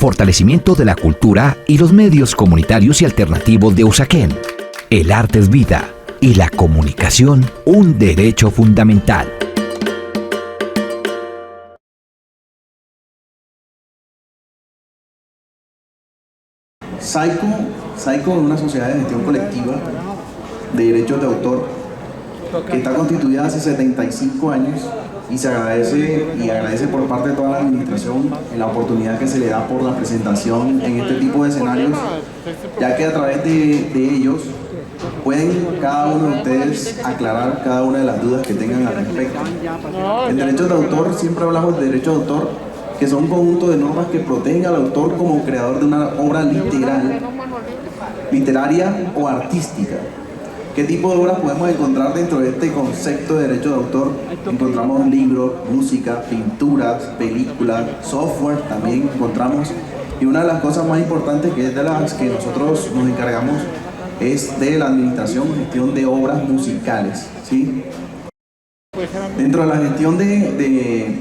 fortalecimiento de la cultura y los medios comunitarios y alternativos de Usaquén. El arte es vida y la comunicación un derecho fundamental. SAICO es una sociedad de gestión colectiva de derechos de autor que está constituida hace 75 años y se agradece por parte de toda la administración en la oportunidad que se le da por la presentación en este tipo de escenarios, ya que a través de ellos pueden cada uno de ustedes aclarar cada una de las dudas que tengan al respecto. En derechos de autor siempre hablamos de derechos de autor, que son un conjunto de normas que protegen al autor como creador de una obra literaria o artística. ¿Qué tipo de obras podemos encontrar dentro de este concepto de derecho de autor? Encontramos libros, música, pinturas, películas, software también encontramos. Y una de las cosas más importantes, que es de las que nosotros nos encargamos, es de la administración y gestión de obras musicales, ¿sí? Dentro de la gestión de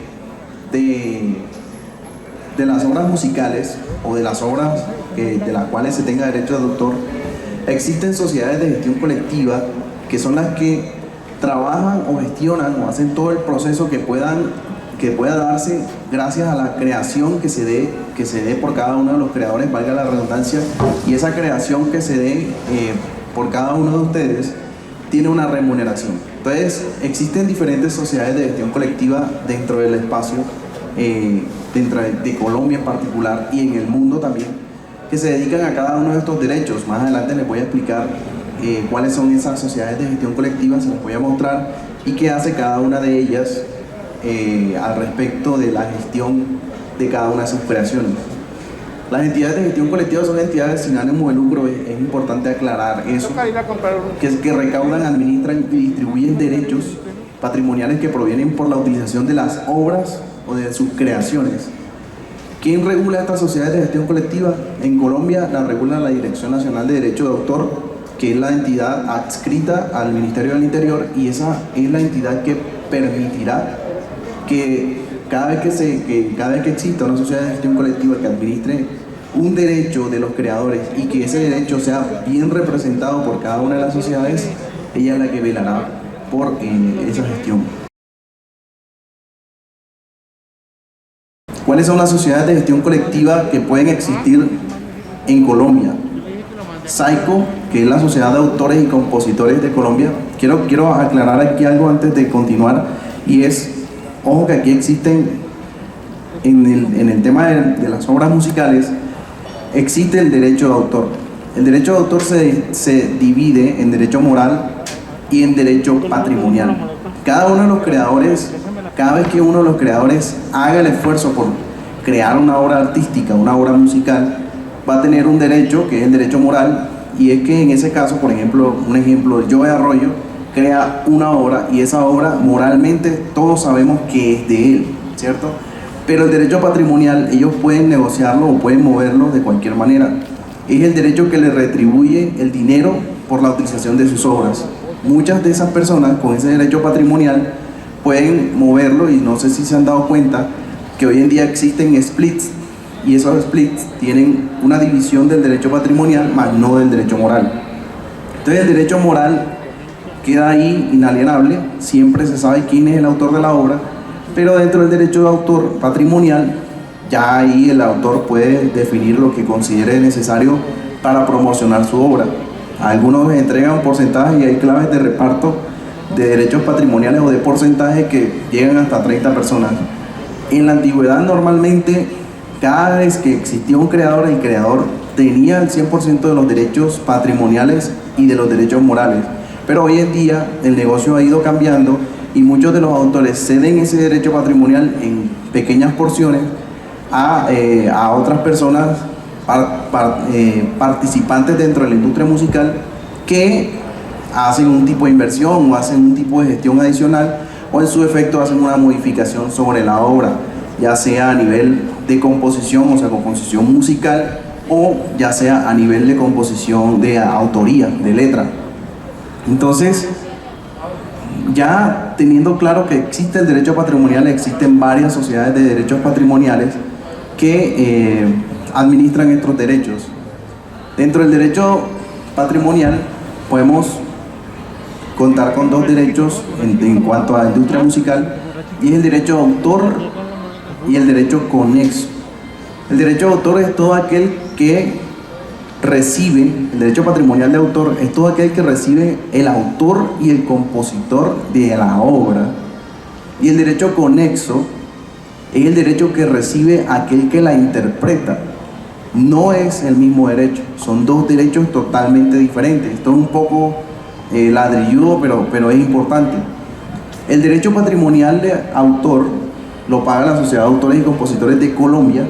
las obras musicales o de las obras de las cuales se tenga derecho de autor, existen sociedades de gestión colectiva que son las que trabajan o gestionan o hacen todo el proceso que pueda darse gracias a la creación que se dé por cada uno de los creadores, valga la redundancia, y esa creación que se dé por cada uno de ustedes tiene una remuneración. Entonces existen diferentes sociedades de gestión colectiva dentro del espacio, dentro de Colombia en particular y en el mundo también, que se dedican a cada uno de estos derechos. Más adelante les voy a explicar cuáles son esas sociedades de gestión colectiva, se les voy a mostrar y qué hace cada una de ellas al respecto de la gestión de cada una de sus creaciones. Las entidades de gestión colectiva son entidades sin ánimo de lucro, es importante aclarar eso, que recaudan, administran y distribuyen derechos patrimoniales que provienen por la utilización de las obras o de sus creaciones. ¿Quién regula estas sociedades de gestión colectiva? En Colombia la regula la Dirección Nacional de Derecho de Autor, que es la entidad adscrita al Ministerio del Interior, y esa es la entidad que permitirá que cada vez que exista una sociedad de gestión colectiva que administre un derecho de los creadores y que ese derecho sea bien representado por cada una de las sociedades, ella es la que velará por esa gestión. ¿Cuáles son las sociedades de gestión colectiva que pueden existir en Colombia? SAICO, que es la Sociedad de Autores y Compositores de Colombia. Quiero aclarar aquí algo antes de continuar, y es, ojo, que aquí existen, en el tema de las obras musicales, existe el derecho de autor. El derecho de autor se divide en derecho moral y en derecho patrimonial. Cada uno de los creadores, cada vez que uno de los creadores haga el esfuerzo por crear una obra artística, una obra musical, va a tener un derecho que es el derecho moral, y es que en ese caso, por ejemplo, Joe Arroyo crea una obra y esa obra moralmente todos sabemos que es de él, ¿cierto? Pero el derecho patrimonial ellos pueden negociarlo o pueden moverlo de cualquier manera. Es el derecho que le retribuye el dinero por la utilización de sus obras. Muchas de esas personas con ese derecho patrimonial pueden moverlo, y no sé si se han dado cuenta que hoy en día existen splits, y esos splits tienen una división del derecho patrimonial más no del derecho moral. Entonces el derecho moral queda ahí inalienable, siempre se sabe quién es el autor de la obra, pero dentro del derecho de autor patrimonial ya ahí el autor puede definir lo que considere necesario para promocionar su obra. Algunos entregan porcentajes y hay claves de reparto de derechos patrimoniales o de porcentajes que llegan hasta 30 personas. En la antigüedad normalmente cada vez que existía un creador, el creador tenía el 100% de los derechos patrimoniales y de los derechos morales, pero hoy en día el negocio ha ido cambiando y muchos de los autores ceden ese derecho patrimonial en pequeñas porciones a otras personas participantes dentro de la industria musical, que hacen un tipo de inversión o hacen un tipo de gestión adicional, o en su efecto hacen una modificación sobre la obra, ya sea a nivel de composición, o sea, composición musical, o ya sea a nivel de composición de autoría, de letra. Entonces, ya teniendo claro que existe el derecho patrimonial, existen varias sociedades de derechos patrimoniales que administran estos derechos. Dentro del derecho patrimonial podemos contar con dos derechos en cuanto a la industria musical, y es el derecho de autor y el derecho conexo. El derecho de autor es todo aquel que recibe, el derecho patrimonial de autor es todo aquel que recibe el autor y el compositor de la obra, y el derecho conexo es el derecho que recibe aquel que la interpreta. No es el mismo derecho, son dos derechos totalmente diferentes. Esto es un poco ladrilludo, pero es importante. El derecho patrimonial de autor lo paga la Sociedad de Autores y Compositores de Colombia,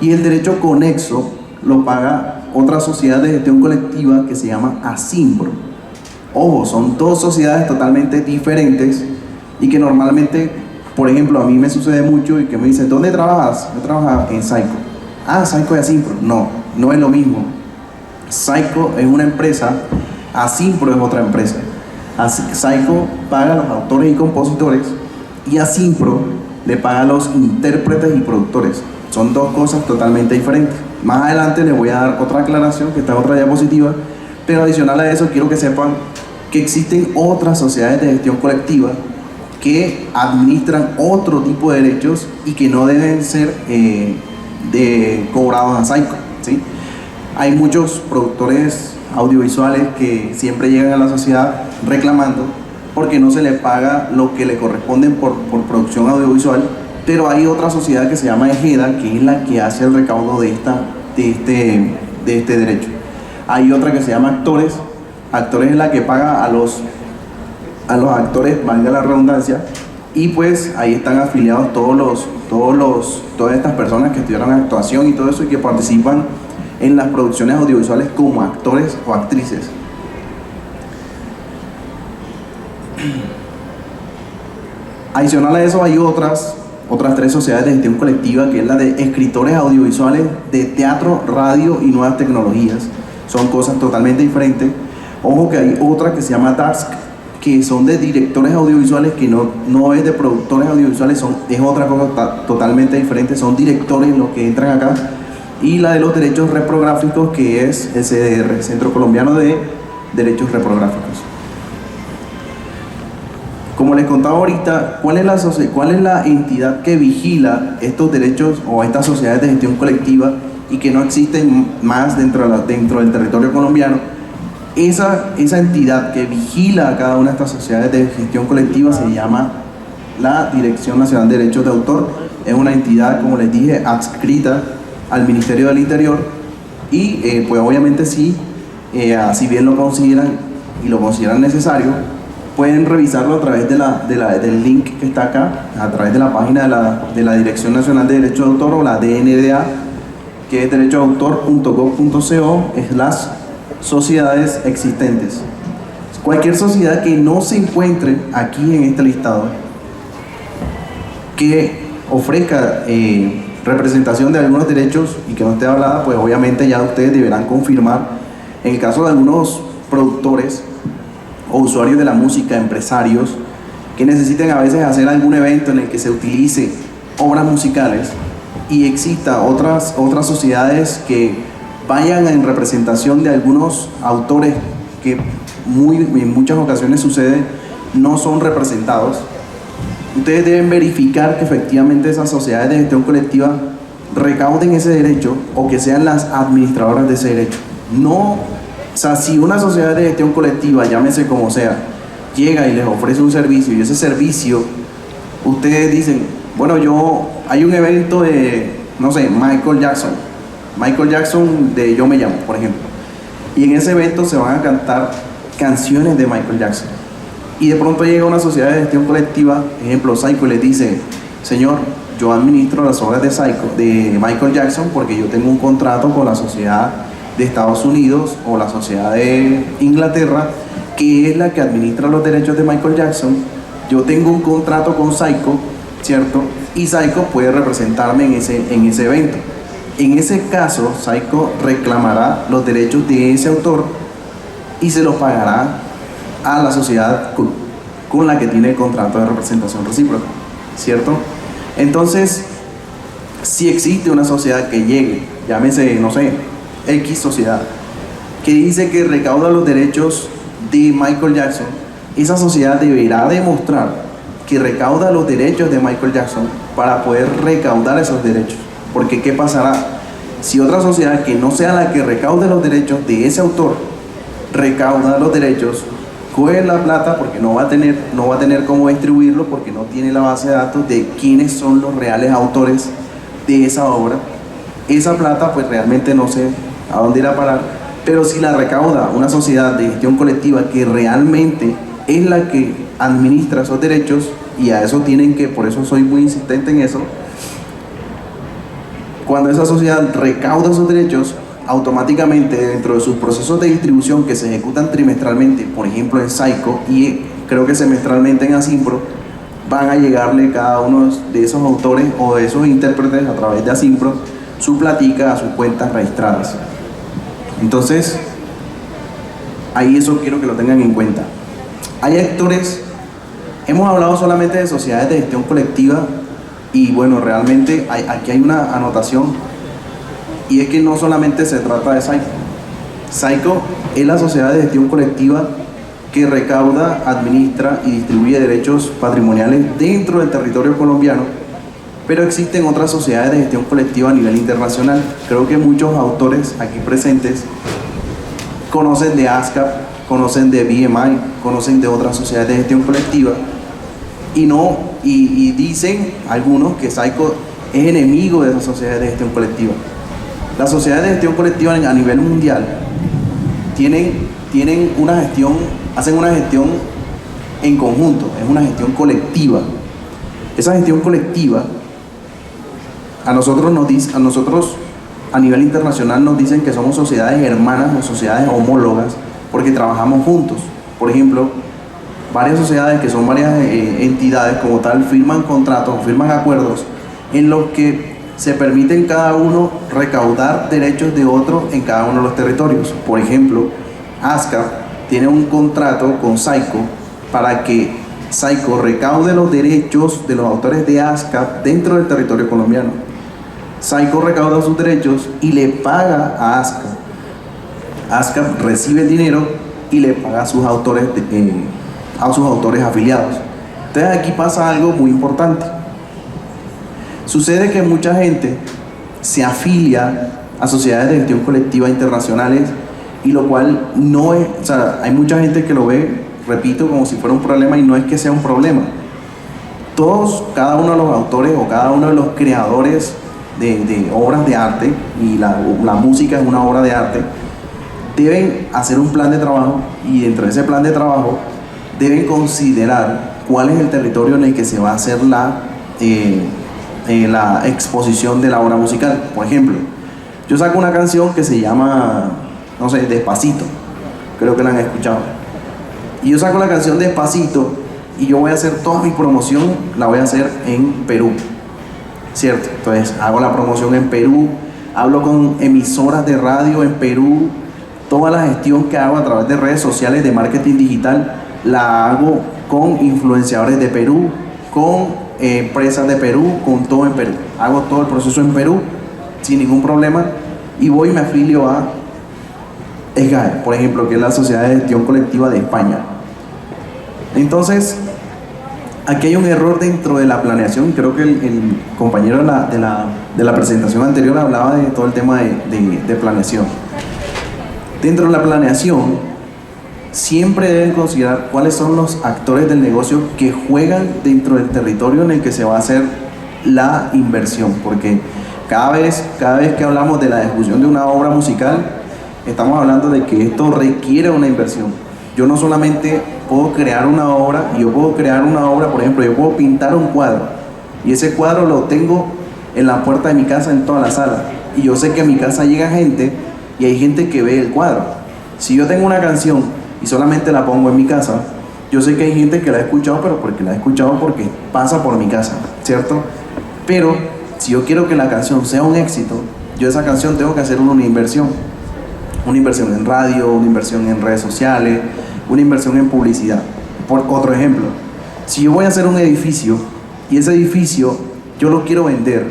y el derecho conexo lo paga otra sociedad de gestión colectiva que se llama ASIMPRO. Ojo, son dos sociedades totalmente diferentes y que normalmente, por ejemplo, a mí me sucede mucho y que me dicen, ¿dónde trabajas? Yo trabajo en Saico. Ah, Saico y ASIMPRO. No, no es lo mismo. Saico es una empresa, ASIMPRO es otra empresa. Saico paga a los autores y compositores y ASIMPRO le paga a los intérpretes y productores. Son dos cosas totalmente diferentes. Más adelante les voy a dar otra aclaración, que está en otra diapositiva, pero adicional a eso quiero que sepan que existen otras sociedades de gestión colectiva que administran otro tipo de derechos y que no deben ser cobrados a Saico, ¿sí? Hay muchos productores audiovisuales que siempre llegan a la sociedad reclamando porque no se les paga lo que le corresponde por producción audiovisual, pero hay otra sociedad que se llama EGEDA, que es la que hace el recaudo de este derecho. Hay otra que se llama Actores. Actores es la que paga a los actores, valga la redundancia, y pues ahí están afiliados todas estas personas que estudiaron actuación y todo eso y que participan en las producciones audiovisuales como actores o actrices. Adicional a eso hay otras tres sociedades de gestión colectiva, que es la de escritores audiovisuales de teatro, radio y nuevas tecnologías. Son cosas totalmente diferentes. Ojo que hay otra que se llama DASC, que son de directores audiovisuales, que no es de productores audiovisuales, es otra cosa totalmente diferente, son directores los que entran acá. Y la de los derechos reprográficos, que es el CDR, Centro Colombiano de Derechos Reprográficos. Como les contaba ahorita, ¿cuál es la entidad que vigila estos derechos o estas sociedades de gestión colectiva y que no existen más dentro del territorio colombiano? Esa entidad que vigila a cada una de estas sociedades de gestión colectiva se llama la Dirección Nacional de Derechos de Autor. Es una entidad, como les dije, adscrita al Ministerio del Interior y pues obviamente si bien lo consideran y lo consideran necesario, pueden revisarlo a través del link que está acá, a través de la página de la Dirección Nacional de Derechos de Autor, o la DNDA, que es derechodeautor.gov.co/sociedades existentes. Cualquier sociedad que no se encuentre aquí en este listado, que ofrezca representación de algunos derechos y que no esté hablada, pues obviamente ya ustedes deberán confirmar. En el caso de algunos productores o usuarios de la música, empresarios, que necesiten a veces hacer algún evento en el que se utilice obras musicales y exista otras sociedades que vayan en representación de algunos autores que en muchas ocasiones sucede, no son representados, ustedes deben verificar que efectivamente esas sociedades de gestión colectiva recauden ese derecho o que sean las administradoras de ese derecho. No, o sea, si una sociedad de gestión colectiva, llámese como sea, llega y les ofrece un servicio y ese servicio, ustedes dicen, bueno, hay un evento de, no sé, Michael Jackson de Yo Me Llamo, por ejemplo, y en ese evento se van a cantar canciones de Michael Jackson, y de pronto llega una sociedad de gestión colectiva, ejemplo Saico, y les dice, señor, yo administro las obras de Michael Jackson porque yo tengo un contrato con la sociedad de Estados Unidos o la sociedad de Inglaterra, que es la que administra los derechos de Michael Jackson. Yo tengo un contrato con Saico, ¿cierto? Y Saico puede representarme en ese evento. En ese caso, Saico reclamará los derechos de ese autor y se los pagará a la sociedad con la que tiene el contrato de representación recíproca, ¿cierto? Entonces, Si existe una sociedad que llegue, llámese, no sé, X sociedad, que dice que recauda los derechos de Michael Jackson, esa sociedad deberá demostrar que recauda los derechos de Michael Jackson para poder recaudar esos derechos. Porque ¿qué pasará? Si otra sociedad que no sea la que recaude los derechos de ese autor, recauda los derechos, coge la plata porque no va a tener cómo distribuirlo, porque no tiene la base de datos de quiénes son los reales autores de esa obra, esa plata pues realmente no sé a dónde irá a parar. Pero si la recauda una sociedad de gestión colectiva que realmente es la que administra esos derechos, y a eso tienen que, por eso soy muy insistente en eso, cuando esa sociedad recauda esos derechos, automáticamente dentro de sus procesos de distribución que se ejecutan trimestralmente, por ejemplo en Psycho y creo que semestralmente en Asimpro, van a llegarle cada uno de esos autores o de esos intérpretes a través de Asimpro su platica a sus cuentas registradas. Entonces, ahí eso quiero que lo tengan en cuenta. Hay actores, hemos hablado solamente de sociedades de gestión colectiva y bueno, realmente aquí hay una anotación y es que no solamente se trata de Psycho. Psycho es la sociedad de gestión colectiva que recauda, administra y distribuye derechos patrimoniales dentro del territorio colombiano, pero existen otras sociedades de gestión colectiva a nivel internacional. Creo que muchos autores aquí presentes conocen de ASCAP, conocen de BMI, conocen de otras sociedades de gestión colectiva y dicen algunos que Psycho es enemigo de esas sociedades de gestión colectiva. Las sociedades de gestión colectiva a nivel mundial tienen una gestión, hacen una gestión en conjunto, es una gestión colectiva. Esa gestión colectiva a nosotros a nivel internacional nos dicen que somos sociedades hermanas o sociedades homólogas porque trabajamos juntos. Por ejemplo, varias sociedades que son varias entidades como tal firman contratos, firman acuerdos en los que se permiten cada uno recaudar derechos de otro en cada uno de los territorios. Por ejemplo, ASCAP tiene un contrato con Psycho para que Psycho recaude los derechos de los autores de ASCAP dentro del territorio colombiano. Psycho recauda sus derechos y le paga a ASCAP. ASCAP recibe el dinero y le paga a sus autores afiliados. Entonces aquí pasa algo muy importante. Sucede que mucha gente se afilia a sociedades de gestión colectiva internacionales y lo cual no es, o sea, hay mucha gente que lo ve, repito, como si fuera un problema y no es que sea un problema. Cada uno de los autores o cada uno de los creadores de obras de arte, y la música es una obra de arte, deben hacer un plan de trabajo y dentro de ese plan de trabajo deben considerar cuál es el territorio en el que se va a hacer la exposición de la obra musical. Por ejemplo, yo saco una canción que se llama, no sé, Despacito, creo que la han escuchado, y yo saco la canción Despacito y yo voy a hacer toda mi promoción, la voy a hacer en Perú, ¿cierto? Entonces hago la promoción en Perú, hablo con emisoras de radio en Perú, toda la gestión que hago a través de redes sociales de marketing digital la hago con influenciadores de Perú, con empresas de Perú, con todo en Perú. Hago todo el proceso en Perú sin ningún problema y voy y me afilio a SGAE, por ejemplo, que es la Sociedad de Gestión Colectiva de España. Entonces, aquí hay un error dentro de la planeación. Creo que el compañero de la presentación anterior hablaba de todo el tema de planeación. Dentro de la planeación, siempre deben considerar cuáles son los actores del negocio que juegan dentro del territorio en el que se va a hacer la inversión, porque cada vez que hablamos de la ejecución de una obra musical, estamos hablando de que esto requiere una inversión. Yo no solamente puedo crear una obra, por ejemplo, yo puedo pintar un cuadro y ese cuadro lo tengo en la puerta de mi casa, en toda la sala, y yo sé que a mi casa llega gente y hay gente que ve el cuadro. Si yo tengo una canción y solamente la pongo en mi casa, yo sé que hay gente que la ha escuchado, pero porque la ha escuchado porque pasa por mi casa, ¿cierto? Pero si yo quiero que la canción sea un éxito, yo esa canción tengo que hacer una inversión en radio, una inversión en redes sociales, una inversión en publicidad. Por otro ejemplo, si yo voy a hacer un edificio y ese edificio yo lo quiero vender,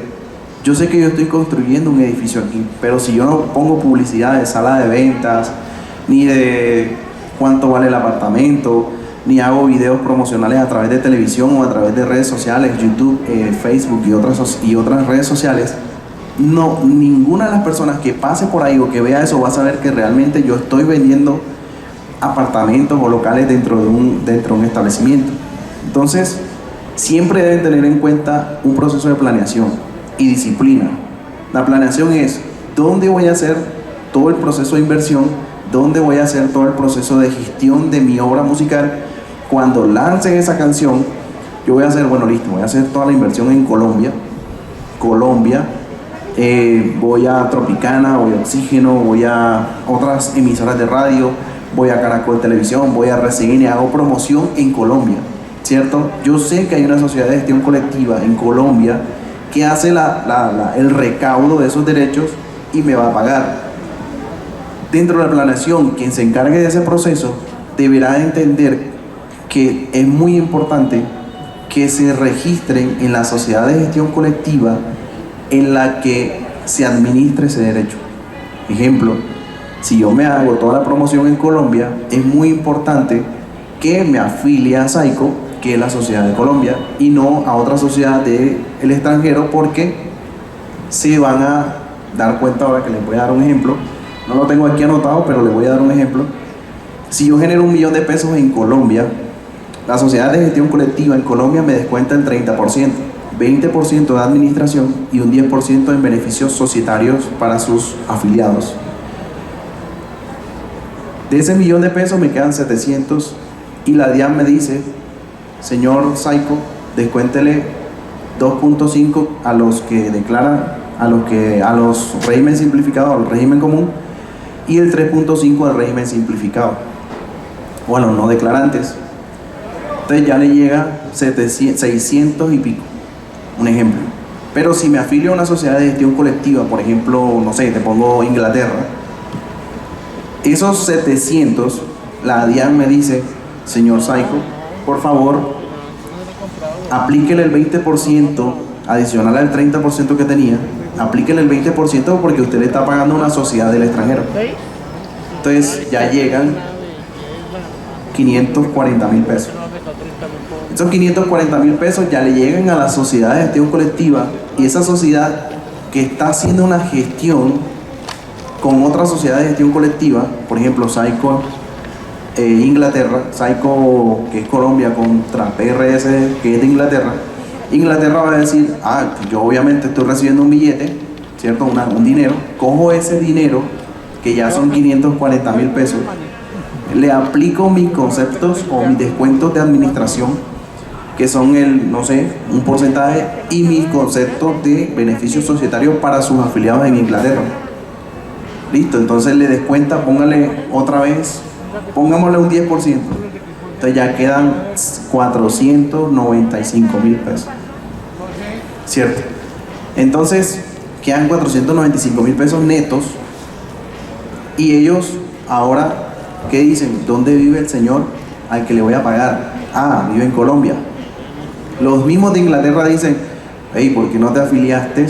Yo sé que yo estoy construyendo un edificio aquí, pero si yo no pongo publicidad de sala de ventas, ni de cuánto vale el apartamento, ni hago videos promocionales a través de televisión o a través de redes sociales, YouTube, Facebook y otras redes sociales, no, ninguna de las personas que pase por ahí o que vea eso va a saber que realmente yo estoy vendiendo apartamentos o locales dentro de un establecimiento. Entonces, siempre deben tener en cuenta un proceso de planeación y disciplina. La planeación es dónde voy a hacer todo el proceso de inversión, dónde voy a hacer todo el proceso de gestión de mi obra musical. Cuando lancen esa canción, yo voy a hacer, bueno, listo, voy a hacer toda la inversión en Colombia, voy a Tropicana, voy a Oxígeno, voy a otras emisoras de radio, voy a Caracol Televisión, voy a RCN, hago promoción en Colombia, ¿cierto? Yo sé que hay una sociedad de gestión colectiva en Colombia que hace el recaudo de esos derechos y me va a pagar. Dentro de la planeación, quien se encargue de ese proceso deberá entender que es muy importante que se registren en la sociedad de gestión colectiva en la que se administre ese derecho. Ejemplo, si yo me hago toda la promoción en Colombia, es muy importante que me afilie a SAICO, que es la sociedad de Colombia, y no a otra sociedad del extranjero, porque se van a dar cuenta. Ahora que les voy a dar un ejemplo, no lo tengo aquí anotado, pero les voy a dar un ejemplo. Si yo genero $1.000.000 en Colombia, la sociedad de gestión colectiva en Colombia me descuenta el 30%, 20% de administración y un 10% en beneficios societarios para sus afiliados. De ese $1.000.000 me quedan 700 y la DIAN me dice: señor SAICO, descuéntele 2.5 a los que declaran, a los régimen simplificado, al régimen común, y el 3.5 al régimen simplificado. Bueno, no declarantes. Entonces ya le llega 600 y pico, un ejemplo. Pero si me afilio a una sociedad de gestión colectiva, por ejemplo, no sé, te pongo Inglaterra, esos 700, la DIAN me dice: señor SAICO, por favor, aplíquele el 20% adicional al 30% que tenía, aplíquele el 20% porque usted le está pagando a una sociedad del extranjero. Entonces ya llegan $540.000. Esos $540.000 ya le llegan a la sociedad de gestión colectiva, y esa sociedad que está haciendo una gestión con otra sociedad de gestión colectiva, por ejemplo SAICO Inglaterra, SAICO que es Colombia contra PRS que es de Inglaterra, Inglaterra va a decir: yo obviamente estoy recibiendo un billete, ¿cierto? Un dinero, cojo ese dinero que ya son $540.000, le aplico mis conceptos o mis descuentos de administración, que son un porcentaje, y mis conceptos de beneficios societarios para sus afiliados en Inglaterra. Listo, entonces le descuenta, póngale otra vez, pongámosle un 10%. Entonces ya quedan $495.000, ¿cierto? Entonces quedan $495.000 netos, y ellos ahora, ¿qué dicen? ¿Dónde vive el señor al que le voy a pagar? Vive en Colombia. Los mismos de Inglaterra dicen: hey, ¿por qué no te afiliaste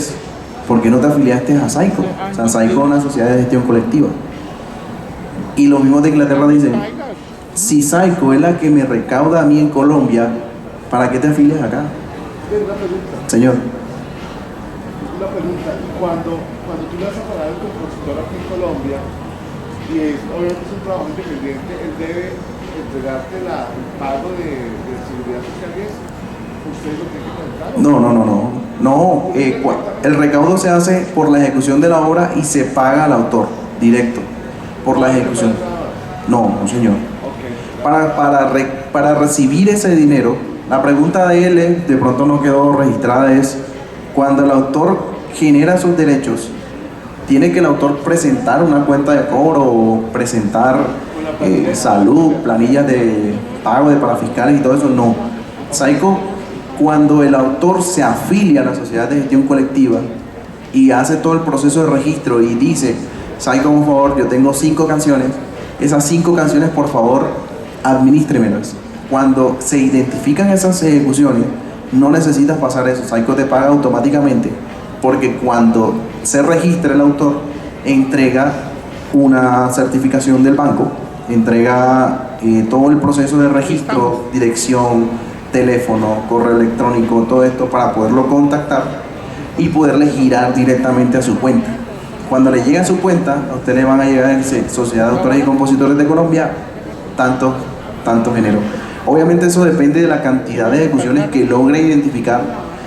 a SAICO? O sea, SAICO es una sociedad de gestión colectiva. Y los mismos de Inglaterra dicen: si SAICO es la que me recauda a mí en Colombia, ¿para qué te afilias acá? Señor. Una pregunta: cuando tú le vas a pagar al compositor aquí en Colombia, y obviamente es un trabajo independiente, él debe entregarte el pago de seguridad social, y eso, ¿usted lo tiene que contar? No, el recaudo se hace por la ejecución de la obra y se paga al autor directo por la ejecución. No, señor. Para recibir ese dinero, la pregunta de él de pronto no quedó registrada, es: cuando el autor genera sus derechos, ¿tiene que el autor presentar una cuenta de cobro o presentar salud, planillas de pago de parafiscales y todo eso? No. SAICO, cuando el autor se afilia a la sociedad de gestión colectiva y hace todo el proceso de registro y dice: SAICO, por favor, yo tengo 5 canciones, esas 5 canciones, por favor, administrémelas. Cuando se identifican esas ejecuciones, no necesitas pasar eso, SAICO te paga automáticamente porque cuando se registra el autor, entrega una certificación del banco, entrega todo el proceso de registro, dirección, teléfono, correo electrónico, todo esto para poderlo contactar y poderle girar directamente a su cuenta. Cuando le llega a su cuenta, a usted le van a llegar en Sociedad de Autores y Compositores de Colombia tanto dinero. Obviamente eso depende de la cantidad de ejecuciones que logre identificar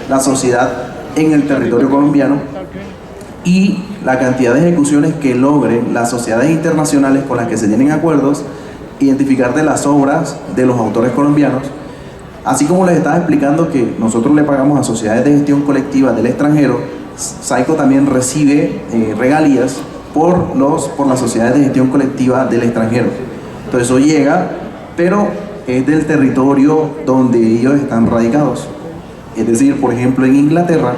la sociedad en el territorio colombiano y la cantidad de ejecuciones que logren las sociedades internacionales con las que se tienen acuerdos, identificar de las obras de los autores colombianos. Así como les estaba explicando que nosotros le pagamos a sociedades de gestión colectiva del extranjero, SAICO también recibe regalías por las sociedades de gestión colectiva del extranjero. Entonces eso llega, pero es del territorio donde ellos están radicados. Es decir, por ejemplo, en Inglaterra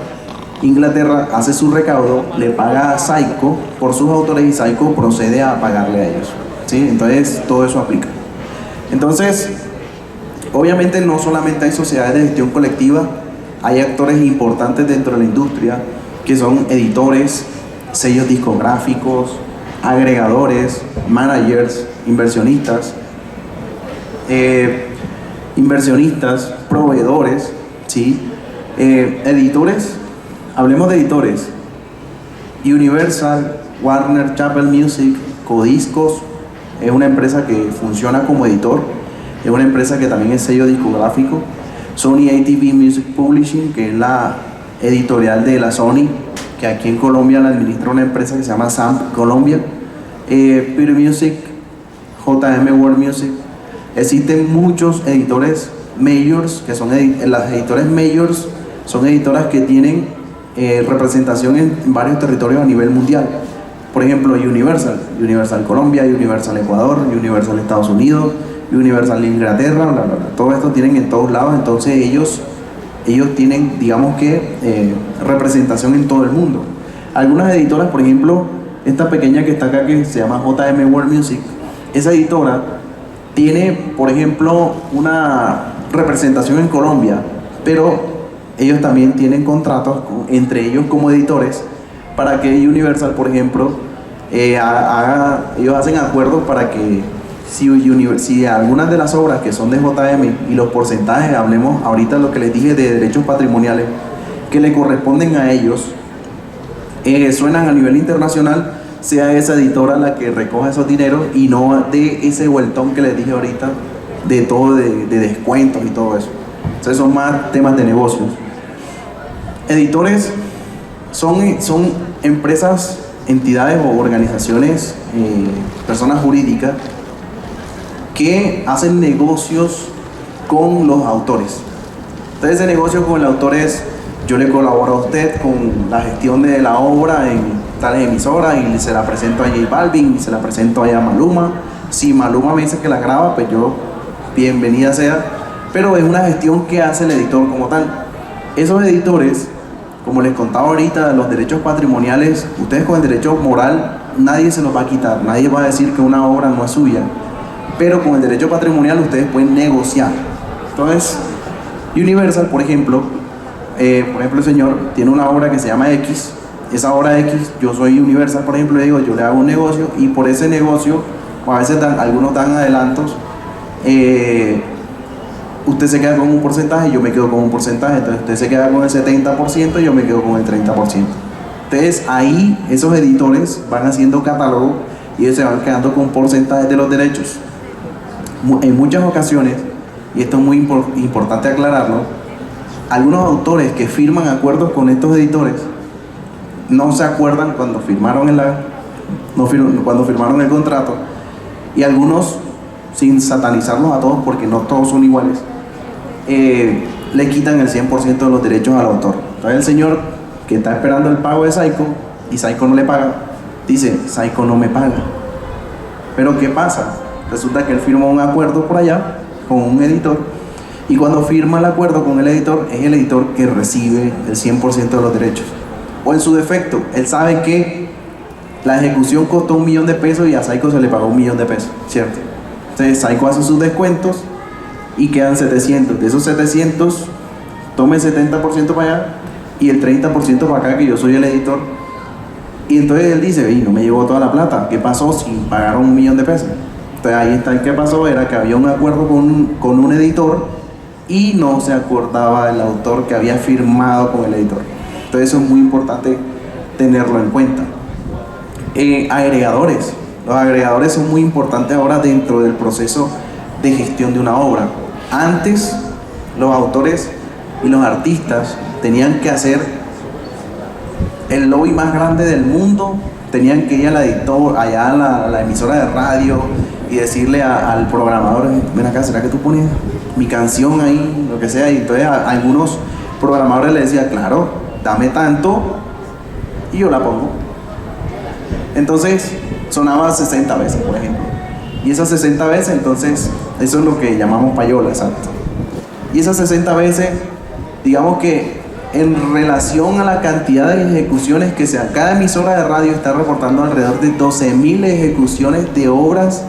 hace su recaudo, le paga a SAICO por sus autores y SAICO procede a pagarle a ellos, ¿sí? Entonces todo eso aplica. Entonces, obviamente no solamente hay sociedades de gestión colectiva, hay actores importantes dentro de la industria que son editores, sellos discográficos, agregadores, managers, inversionistas, proveedores, ¿sí? Editores, hablemos de editores. Universal, Warner Chappell Music, Codiscos, es una empresa que funciona como editor, es una empresa que también es sello discográfico. Sony ATV Music Publishing, que es la editorial de la Sony, que aquí en Colombia la administra una empresa que se llama SAMP Colombia. Peer Music, JM World Music. Existen muchos editores majors, que son las editores majors, son editoras que tienen representación en varios territorios a nivel mundial. Por ejemplo, Universal Colombia, Universal Ecuador, Universal Estados Unidos, Universal Inglaterra, bla, bla, bla. Todo esto tienen en todos lados, entonces ellos tienen, digamos que, representación en todo el mundo. Algunas editoras, por ejemplo, esta pequeña que está acá, que se llama JM World Music, esa editora tiene, por ejemplo, una representación en Colombia, pero ellos también tienen contratos entre ellos como editores para que Universal, por ejemplo, ellos hacen acuerdos para que si algunas de las obras que son de JM y los porcentajes, hablemos ahorita lo que les dije de derechos patrimoniales que le corresponden a ellos, suenan a nivel internacional, sea esa editora la que recoja esos dineros y no de ese vueltón que les dije ahorita de todo de descuentos y todo eso. Entonces son más temas de negocios. Editores son empresas, entidades o organizaciones, personas jurídicas que hacen negocios con los autores. Entonces ese negocio con el autor es: yo le colaboro a usted con la gestión de la obra en tales emisoras y se la presento a J Balvin y se la presento a Maluma. Si Maluma me dice que la graba, pues yo, bienvenida sea, pero es una gestión que hace el editor como tal. Esos editores, como les contaba ahorita, los derechos patrimoniales, ustedes con el derecho moral nadie se los va a quitar, nadie va a decir que una obra no es suya, pero con el derecho patrimonial ustedes pueden negociar. Entonces, Universal, por ejemplo, el señor tiene una obra que se llama X. Esa obra X, yo soy Universal, por ejemplo, le digo, yo le hago un negocio y por ese negocio, a veces algunos dan adelantos, usted se queda con un porcentaje y yo me quedo con un porcentaje. Entonces usted se queda con el 70% y yo me quedo con el 30%. Entonces ahí esos editores van haciendo catálogo y ellos se van quedando con porcentajes de los derechos. En muchas ocasiones, y esto es muy importante aclararlo, algunos autores que firman acuerdos con estos editores no se acuerdan cuando firmaron el contrato, y algunos, sin satanizarlos a todos porque no todos son iguales, le quitan el 100% de los derechos al autor. Entonces el señor que está esperando el pago de SAICO y SAICO no le paga, dice: SAICO no me paga. Pero ¿qué pasa? Resulta que él firmó un acuerdo por allá con un editor, y cuando firma el acuerdo con el editor, es el editor que recibe el 100% de los derechos. O en su defecto, él sabe que la ejecución costó $1 millón y a SAICO se le pagó $1 millón, ¿cierto? Entonces SAICO hace sus descuentos y quedan 700. De esos 700, tome el 70% para allá y el 30% para acá, que yo soy el editor. Y entonces él dice, no me llevó toda la plata, ¿qué pasó si pagaron 1 millón de pesos? Entonces ahí está, ¿qué pasó? Era que había un acuerdo con un editor y no se acordaba el autor que había firmado con el editor. Entonces eso es muy importante tenerlo en cuenta. Agregadores. Los agregadores son muy importantes ahora dentro del proceso de gestión de una obra. Antes los autores y los artistas tenían que hacer el lobby más grande del mundo, tenían que ir al editor, allá a la emisora de radio y decirle al programador, ven acá, ¿será que tú pones mi canción ahí? Lo que sea. Y entonces a algunos programadores les decía, claro, dame tanto y yo la pongo. Entonces sonaba 60 veces, por ejemplo. Y esas 60 veces, entonces, eso es lo que llamamos payola, exacto. Y esas 60 veces, digamos que en relación a la cantidad de ejecuciones que sea, cada emisora de radio está reportando alrededor de 12.000 ejecuciones de obras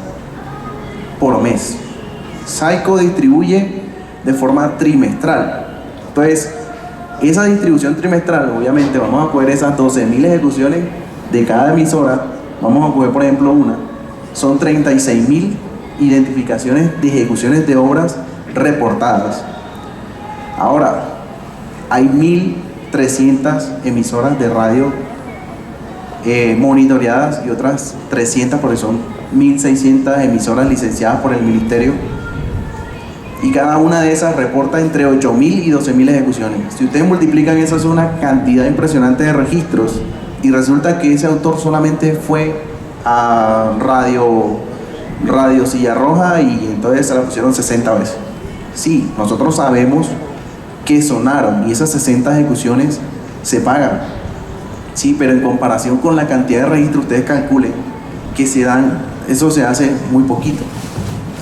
por mes. Saico distribuye de forma trimestral. Entonces, esa distribución trimestral, obviamente vamos a coger esas 12.000 ejecuciones de cada emisora, vamos a coger por ejemplo una, son 36.000 identificaciones de ejecuciones de obras reportadas. Ahora, hay 1.300 emisoras de radio monitoreadas y otras 300, porque son 1.600 emisoras licenciadas por el ministerio, y cada una de esas reporta entre 8.000 y 12.000 ejecuciones. Si ustedes multiplican eso, es una cantidad impresionante de registros, y resulta que ese autor solamente fue a Radio Silla Roja y entonces se la pusieron 60 veces. Sí, nosotros sabemos que sonaron y esas 60 ejecuciones se pagan. Sí, pero en comparación con la cantidad de registros, ustedes calculen que se dan, eso se hace muy poquito.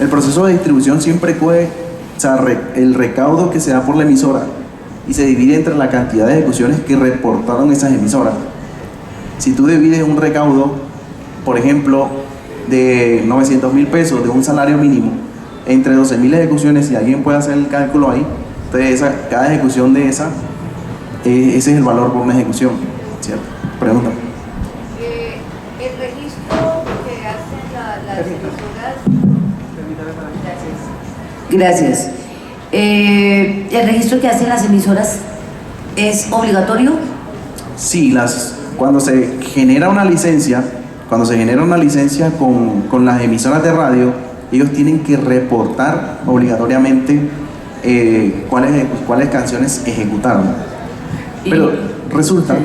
El proceso de distribución siempre coge, o sea, el recaudo que se da por la emisora y se divide entre la cantidad de ejecuciones que reportaron esas emisoras. Si tú divides un recaudo, por ejemplo, de 900.000 pesos de un salario mínimo entre 12.000 ejecuciones, si alguien puede hacer el cálculo ahí, entonces cada ejecución de esa, ese es el valor por una ejecución, ¿cierto? Pregunta. El registro que hacen las emisoras. Gracias. ¿El registro que hacen las emisoras es obligatorio? Sí, cuando se genera una licencia con las emisoras de radio, ellos tienen que reportar obligatoriamente cuáles canciones ejecutaron. Pero resulta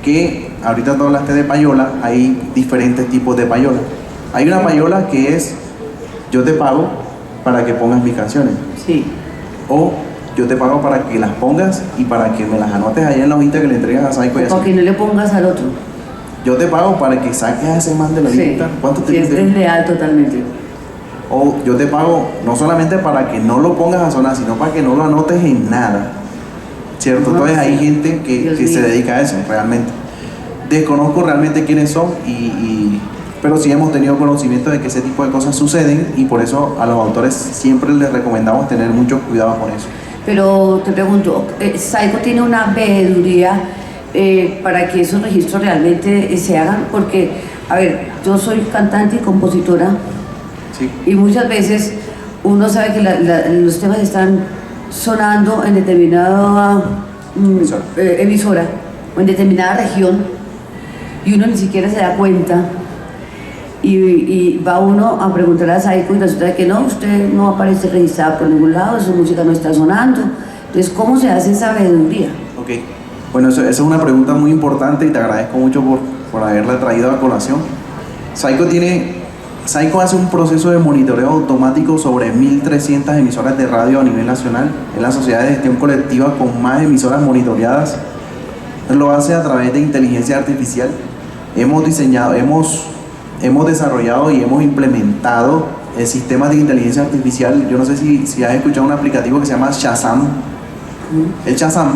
que, ahorita tú hablaste de payola, hay diferentes tipos de payola. Hay una payola que es, yo te pago para que pongas mis canciones. Sí. O yo te pago para que las pongas y para que me las anotes allá en la hojita que le entregas a Saico y así. Para que no le pongas al otro. Yo te pago para que saques a ese man de la lista. Sí. ¿Cuánto te Sí, es desleal totalmente. O yo te pago no solamente para que no lo pongas a sonar, sino para que no lo anotes en nada. ¿Cierto? Entonces hay gente que se dedica a eso realmente. Desconozco realmente quiénes son, pero sí hemos tenido conocimiento de que ese tipo de cosas suceden, y por eso a los autores siempre les recomendamos tener mucho cuidado con eso. Pero te pregunto, ¿Saico tiene una veeduría para que esos registros realmente se hagan? Porque, a ver, yo soy cantante y compositora, Sí. y muchas veces uno sabe que los temas están sonando en determinada emisora o en determinada región, y uno ni siquiera se da cuenta, y va uno a preguntar a Saico y resulta que no, usted no aparece registrado por ningún lado, su música no está sonando. Entonces, ¿cómo se hace esa veeduría? Ok, bueno, esa es una pregunta muy importante y te agradezco mucho por haberla traído a colación. Saico hace un proceso de monitoreo automático sobre 1.300 emisoras de radio a nivel nacional. Es la sociedad de gestión colectiva con más emisoras monitoreadas. Lo hace a través de inteligencia artificial. Hemos desarrollado y hemos implementado sistemas de inteligencia artificial. Yo no sé si has escuchado un aplicativo que se llama Shazam. El Shazam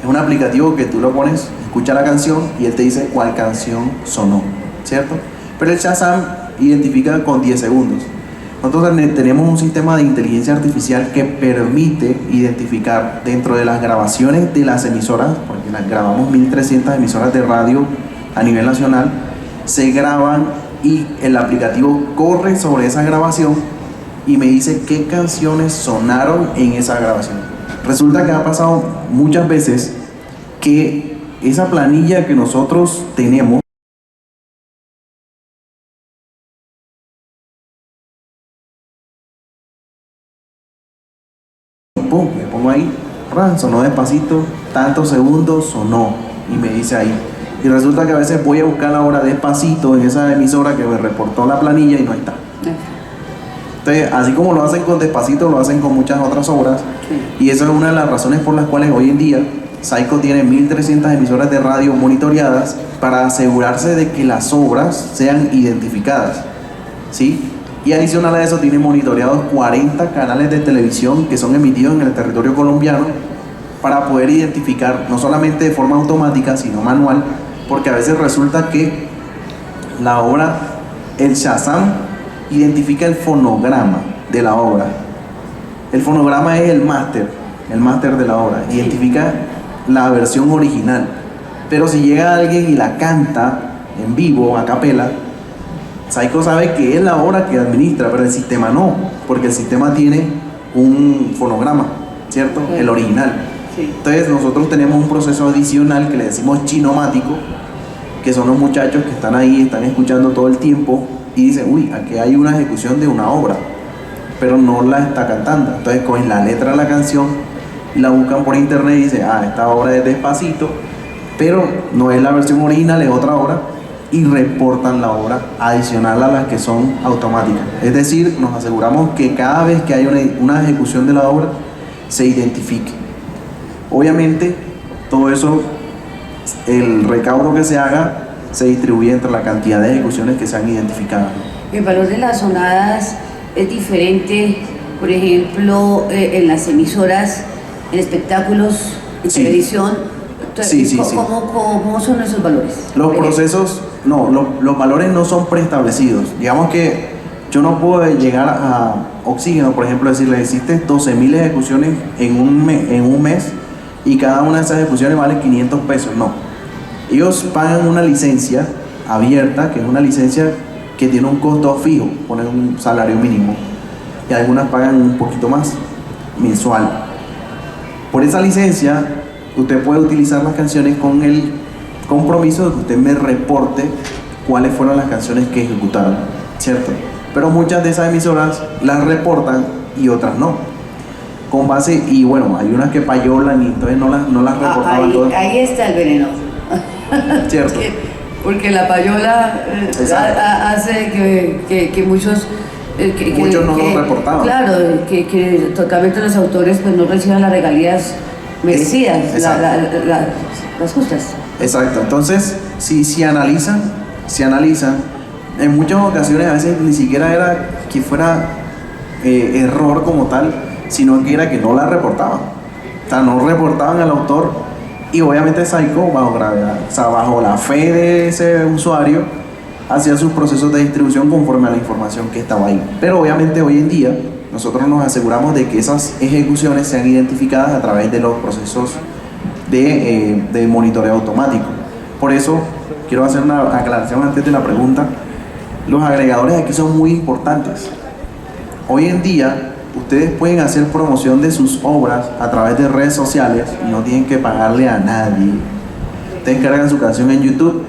es un aplicativo que tú lo pones, escucha la canción y él te dice cuál canción sonó, ¿cierto? Pero el Shazam identifica con 10 segundos. Nosotros tenemos un sistema de inteligencia artificial que permite identificar dentro de las grabaciones de las emisoras, porque las grabamos 1300 emisoras de radio a nivel nacional, se graban y el aplicativo corre sobre esa grabación y me dice qué canciones sonaron en esa grabación. Resulta que ha pasado muchas veces que esa planilla que nosotros tenemos me pongo ahí, sonó Despacito, tantos segundos, sonó, y me dice ahí. Y resulta que a veces voy a buscar la hora Despacito en esa emisora que me reportó la planilla y no está. Entonces, así como lo hacen con Despacito, lo hacen con muchas otras obras. Sí. Y eso es una de las razones por las cuales hoy en día Saico tiene 1300 emisoras de radio monitoreadas para asegurarse de que las obras sean identificadas, ¿sí? Y adicional a eso tiene monitoreados 40 canales de televisión que son emitidos en el territorio colombiano para poder identificar no solamente de forma automática sino manual, porque a veces resulta que la obra, el Shazam identifica el fonograma de la obra. El fonograma es el máster de la obra, identifica la versión original, pero si llega alguien y la canta en vivo, a capela, Saico sabe que es la obra que administra, pero el sistema no, porque el sistema tiene un fonograma, ¿cierto? Sí. El original. Sí. Entonces nosotros tenemos un proceso adicional que le decimos chinomático, que son los muchachos que están ahí, están escuchando todo el tiempo y dicen, uy, aquí hay una ejecución de una obra, pero no la está cantando. Entonces cogen la letra de la canción, la buscan por internet y dicen, esta obra es Despacito, pero no es la versión original, es otra obra, y reportan la obra adicional a las que son automáticas. Es decir, nos aseguramos que cada vez que hay una ejecución de la obra se identifique. Obviamente, todo eso, el recaudo que se haga, se distribuye entre la cantidad de ejecuciones que se han identificado. El valor de las sonadas es diferente, por ejemplo, en las emisoras, en espectáculos, en televisión. Sí. ¿Cómo son esos valores? Los procesos, los valores no son preestablecidos. Digamos que yo no puedo llegar a Oxígeno, por ejemplo, decirle, hiciste 12.000 ejecuciones en un mes y cada una de esas ejecuciones vale 500 pesos. No. Ellos pagan una licencia abierta, que es una licencia que tiene un costo fijo, ponen un salario mínimo, y algunas pagan un poquito más mensual. Por esa licencia, usted puede utilizar las canciones con el compromiso de que usted me reporte cuáles fueron las canciones que ejecutaron, ¿cierto? Pero muchas de esas emisoras las reportan y otras no. Con base, y bueno, hay unas que payolan y entonces no las reportaban todas. Ahí está el veneno. ¿Cierto? Porque la payola hace que muchos... muchos no lo reportaban. Claro, que totalmente los autores pues no reciban las regalías merecidas, las justas. Exacto, entonces si analizan, en muchas ocasiones a veces ni siquiera era que fuera error como tal, sino que era que no la reportaban. O sea, no reportaban al autor y obviamente Saico, bajo gravedad, o sea, bajo la fe de ese usuario, hacía sus procesos de distribución conforme a la información que estaba ahí. Pero obviamente hoy en día nosotros nos aseguramos de que esas ejecuciones sean identificadas a través de los procesos de monitoreo automático. Por eso quiero hacer una aclaración antes de la pregunta. Los agregadores aquí son muy importantes. Hoy en día ustedes pueden hacer promoción de sus obras a través de redes sociales y no tienen que pagarle a nadie. Ustedes cargan su canción en YouTube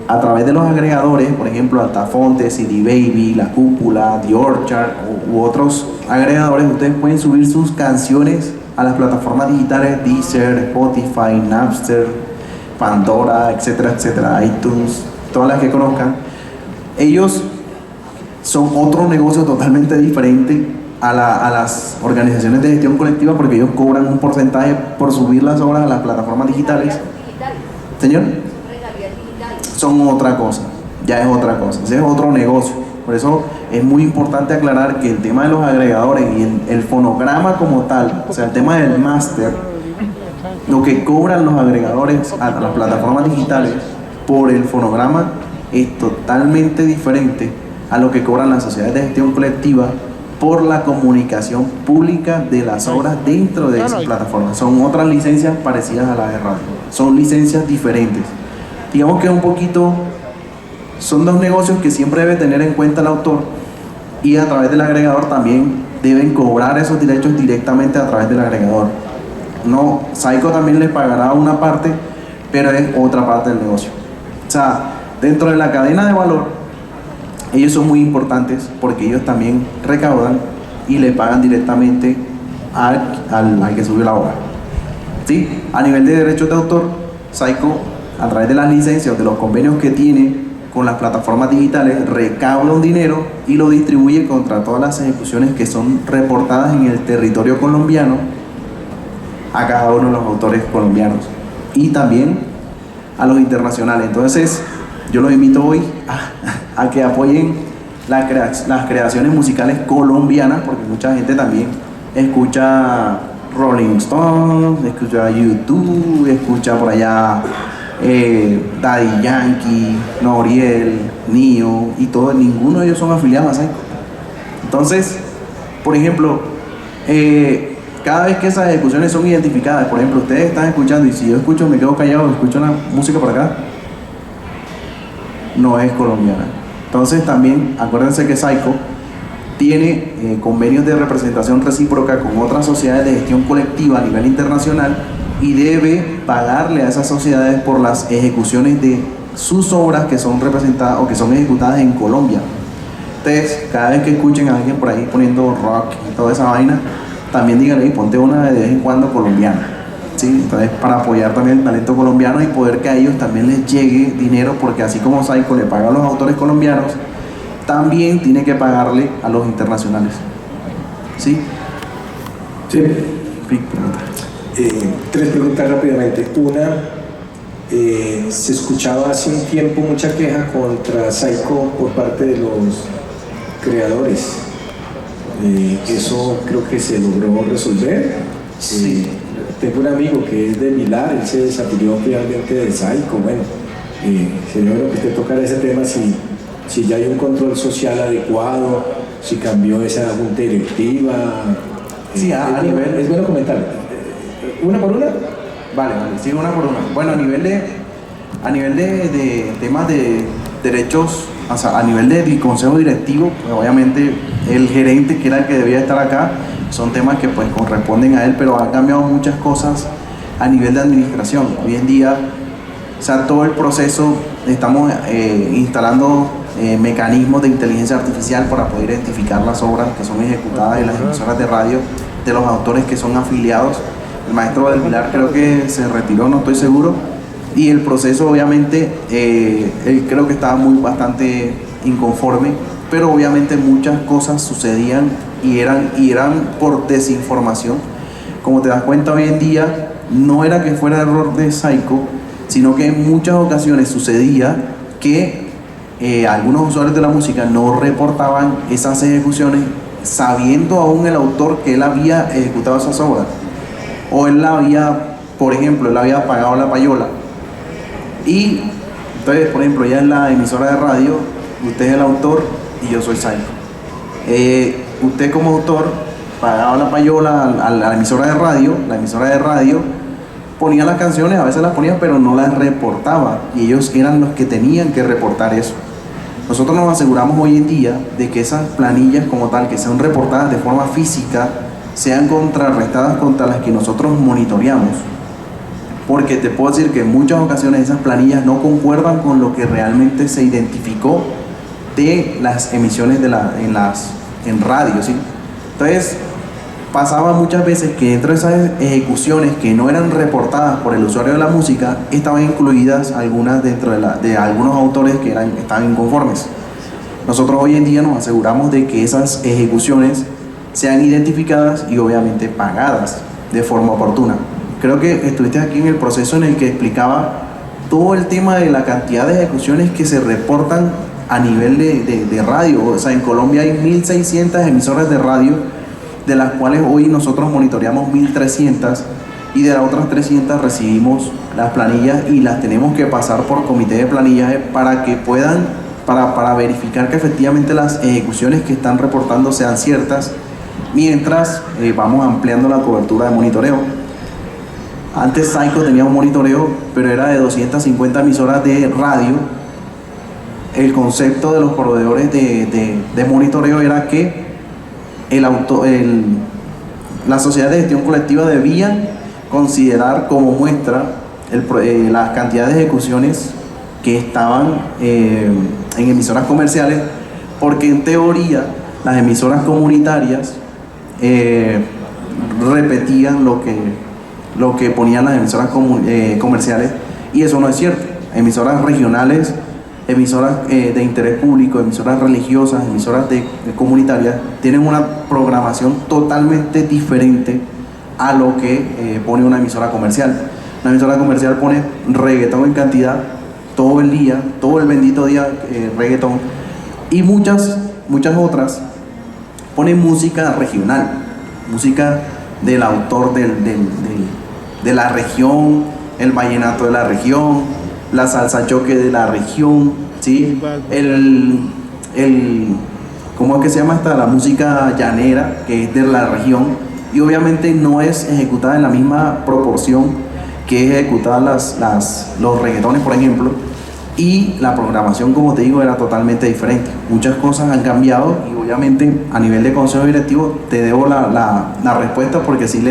a través de los agregadores, por ejemplo Altafonte, CD Baby, La Cúpula, The Orchard u otros agregadores. Ustedes pueden subir sus canciones a las plataformas digitales Deezer, Spotify, Napster, Pandora, etcétera, etcétera, iTunes, todas las que conozcan. Ellos son otro negocio totalmente diferente a las organizaciones de gestión colectiva, porque ellos cobran un porcentaje por subir las obras a las plataformas digitales. ¿Señor? Son otra cosa, ya es otra cosa, ese es otro negocio. Por eso es muy importante aclarar que el tema de los agregadores y el fonograma como tal, o sea, el tema del máster, lo que cobran los agregadores a las plataformas digitales por el fonograma es totalmente diferente a lo que cobran las sociedades de gestión colectiva por la comunicación pública de las obras dentro de esas plataformas. Son otras licencias parecidas a las de radio. Son licencias diferentes. Digamos que un poquito son dos negocios que siempre debe tener en cuenta el autor, y a través del agregador también deben cobrar esos derechos directamente a través del agregador. No, Saiko también les pagará una parte, pero es otra parte del negocio. O sea, dentro de la cadena de valor, ellos son muy importantes porque ellos también recaudan y le pagan directamente al que subió la obra. ¿Sí? A nivel de derechos de autor, Saiko, a través de las licencias, de los convenios que tiene con las plataformas digitales, recauda un dinero y lo distribuye contra todas las ejecuciones que son reportadas en el territorio colombiano a cada uno de los autores colombianos y también a los internacionales. Entonces, yo los invito hoy a que apoyen las creaciones musicales colombianas, porque mucha gente también escucha Rolling Stones, escucha YouTube, escucha por allá Daddy Yankee, Noriel, Nio, y todo, ninguno de ellos son afiliados a Saiko. Entonces, por ejemplo, cada vez que esas ejecuciones son identificadas, por ejemplo, ustedes están escuchando y si yo escucho, me quedo callado, escucho una música por acá, no es colombiana. Entonces también acuérdense que Saiko tiene convenios de representación recíproca con otras sociedades de gestión colectiva a nivel internacional y debe pagarle a esas sociedades por las ejecuciones de sus obras que son representadas o que son ejecutadas en Colombia. Entonces, cada vez que escuchen a alguien por ahí poniendo rock y toda esa vaina, también díganle, ponte una de vez en cuando colombiana, ¿sí? Entonces, para apoyar también el talento colombiano y poder que a ellos también les llegue dinero, porque así como Saiko le paga a los autores colombianos, también tiene que pagarle a los internacionales. ¿Sí? Sí. Pregunta. Tres preguntas rápidamente. Una, se escuchaba hace un tiempo mucha queja contra Saiko por parte de los creadores. Eso creo que se logró resolver. Sí. Tengo un amigo que es de Vilar, él se desafilió finalmente de Saiko. Bueno, sería bueno que usted tocara ese tema, si ya hay un control social adecuado, si cambió esa junta directiva. Sí, a nivel... Es bueno comentar. ¿Una por una? Vale, sí, una por una. Bueno, a nivel de temas de derechos, o sea, a nivel de consejo directivo, pues obviamente el gerente, que era el que debía estar acá, son temas que pues corresponden a él, pero han cambiado muchas cosas a nivel de administración. Hoy en día, o sea, todo el proceso, estamos instalando mecanismos de inteligencia artificial para poder identificar las obras que son ejecutadas en las emisoras de radio de los autores que son afiliados. El maestro del Pilar creo que se retiró, no estoy seguro, y el proceso obviamente él creo que estaba bastante inconforme, pero obviamente muchas cosas sucedían y eran por desinformación. Como te das cuenta, hoy en día no era que fuera error de Saiko, sino que en muchas ocasiones sucedía que algunos usuarios de la música no reportaban esas ejecuciones sabiendo aún el autor que él había ejecutado esas obras, o él la había, por ejemplo, él había pagado la payola, y entonces, por ejemplo, ya en la emisora de radio, usted es el autor y yo soy Saiko. Usted como autor pagaba la payola a la emisora de radio, la emisora de radio ponía las canciones, a veces las ponía, pero no las reportaba, y ellos eran los que tenían que reportar eso. Nosotros nos aseguramos hoy en día de que esas planillas como tal, que sean reportadas de forma física, sean contrarrestadas contra las que nosotros monitoreamos, porque te puedo decir que en muchas ocasiones esas planillas no concuerdan con lo que realmente se identificó de las emisiones en radio, ¿sí? Entonces pasaba muchas veces que dentro de esas ejecuciones que no eran reportadas por el usuario de la música, estaban incluidas algunas dentro de algunos autores que estaban inconformes. Nosotros hoy en día nos aseguramos de que esas ejecuciones sean identificadas y obviamente pagadas de forma oportuna. Creo que estuviste aquí en el proceso en el que explicaba todo el tema de la cantidad de ejecuciones que se reportan a nivel de radio. O sea, en Colombia hay 1.600 emisoras de radio, de las cuales hoy nosotros monitoreamos 1.300, y de las otras 300 recibimos las planillas y las tenemos que pasar por comité de planillaje para que puedan para verificar que efectivamente las ejecuciones que están reportando sean ciertas, mientras vamos ampliando la cobertura de monitoreo. Antes Saico tenía un monitoreo, pero era de 250 emisoras de radio. El concepto de los proveedores de monitoreo era que la sociedad de gestión colectiva debía considerar como muestra las cantidades de ejecuciones que estaban en emisoras comerciales, porque en teoría las emisoras comunitarias repetían lo que ponían las emisoras comerciales, y eso no es cierto. Emisoras regionales, emisoras de interés público, emisoras religiosas, emisoras comunitarias tienen una programación totalmente diferente a lo que pone una emisora comercial. Una emisora comercial pone reggaetón en cantidad todo el día, todo el bendito día, reggaetón, y muchas otras ponen música regional, música del autor de la región, el vallenato de la región, la salsa choque de la región, ¿sí? ¿Cómo es que se llama esta? La música llanera, que es de la región, y obviamente no es ejecutada en la misma proporción que es ejecutada los reggaetones, por ejemplo, y la programación, como te digo, era totalmente diferente. Muchas cosas han cambiado, y obviamente a nivel de consejo directivo te debo la respuesta, porque sí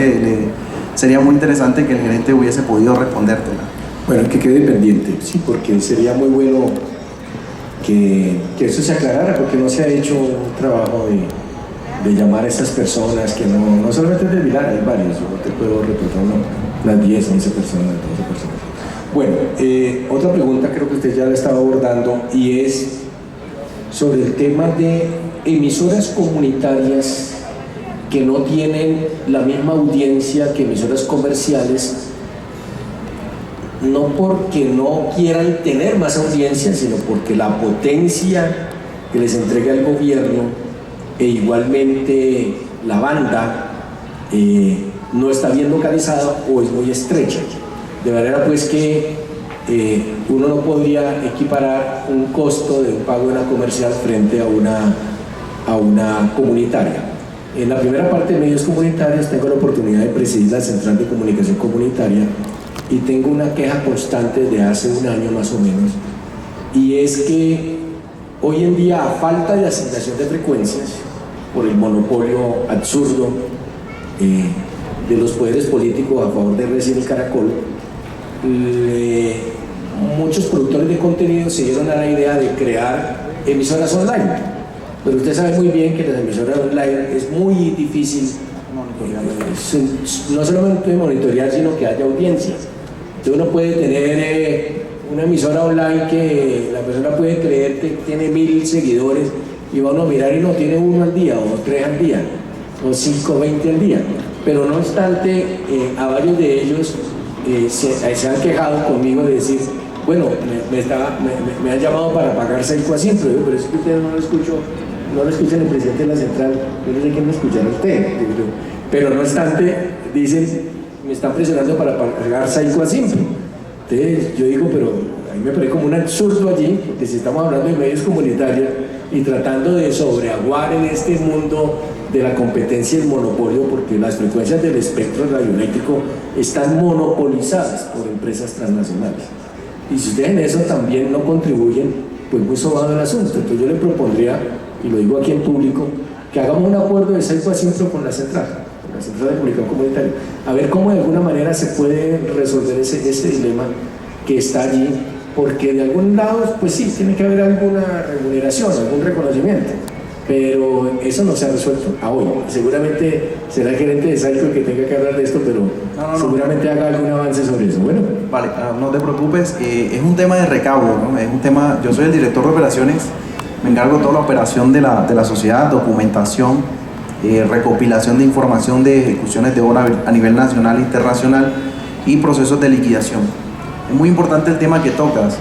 sería muy interesante que el gerente hubiese podido respondértela. Bueno, que quede pendiente, sí, porque sería muy bueno que eso se aclarara, porque no se ha hecho un trabajo de llamar a esas personas que no solamente es de Vilar, hay varios, yo no te puedo reportar las 10, 11 personas, 12 personas. Bueno, otra pregunta creo que usted ya la estaba abordando, y es sobre el tema de emisoras comunitarias que no tienen la misma audiencia que emisoras comerciales, no porque no quieran tener más audiencia, sino porque la potencia que les entrega el gobierno e igualmente la banda no está bien localizada o es muy estrecha, de manera pues que uno no podría equiparar un costo de un pago de una comercial frente a una comunitaria. En la primera parte de medios comunitarios tengo la oportunidad de presidir la Central de Comunicación Comunitaria, y tengo una queja constante de hace un año más o menos, y es que hoy en día, a falta de asignación de frecuencias por el monopolio absurdo de los poderes políticos a favor de RCN y Caracol, muchos productores de contenido se dieron a la idea de crear emisoras online, pero usted sabe muy bien que las emisoras online es muy difícil no solamente monitorear, sino que haya audiencia. Entonces uno puede tener una emisora online que la persona puede creer que tiene 1000 seguidores, y va uno a mirar y no tiene 1 al día, o 3 al día, o 5, 20 al día. Pero no obstante, a varios de ellos se han quejado conmigo de decir, bueno, me han llamado para pagar Saico a siempre, pero es que ustedes no lo escuchan el presidente de la central, yo no sé quién lo escuchará usted, pero no obstante, dicen, me están presionando para pagar Saico a siempre. Entonces yo digo, pero a mí me parece como un absurdo allí, porque si estamos hablando de medios comunitarios y tratando de sobreaguar en este mundo de la competencia y el monopolio, porque las frecuencias del espectro radioeléctrico están monopolizadas por empresas transnacionales. Y si ustedes en eso también no contribuyen, pues muy sobado el asunto. Entonces yo le propondría, y lo digo aquí en público, que hagamos un acuerdo de Saico a siempre con la central de comunicación comunitaria, a ver cómo de alguna manera se puede resolver ese dilema que está allí, porque de algún lado, pues sí, tiene que haber alguna remuneración, algún reconocimiento, pero eso no se ha resuelto a hoy. Seguramente será el gerente de Saico el que tenga que hablar de esto, pero seguramente haga algún avance sobre eso. Bueno, vale, no te preocupes, es un tema de recaudo, ¿no? Es un tema, yo soy el director de operaciones, me encargo de toda la operación de la sociedad, documentación, recopilación de información de ejecuciones de obra a nivel nacional e internacional, y procesos de liquidación. Es muy importante el tema que tocas.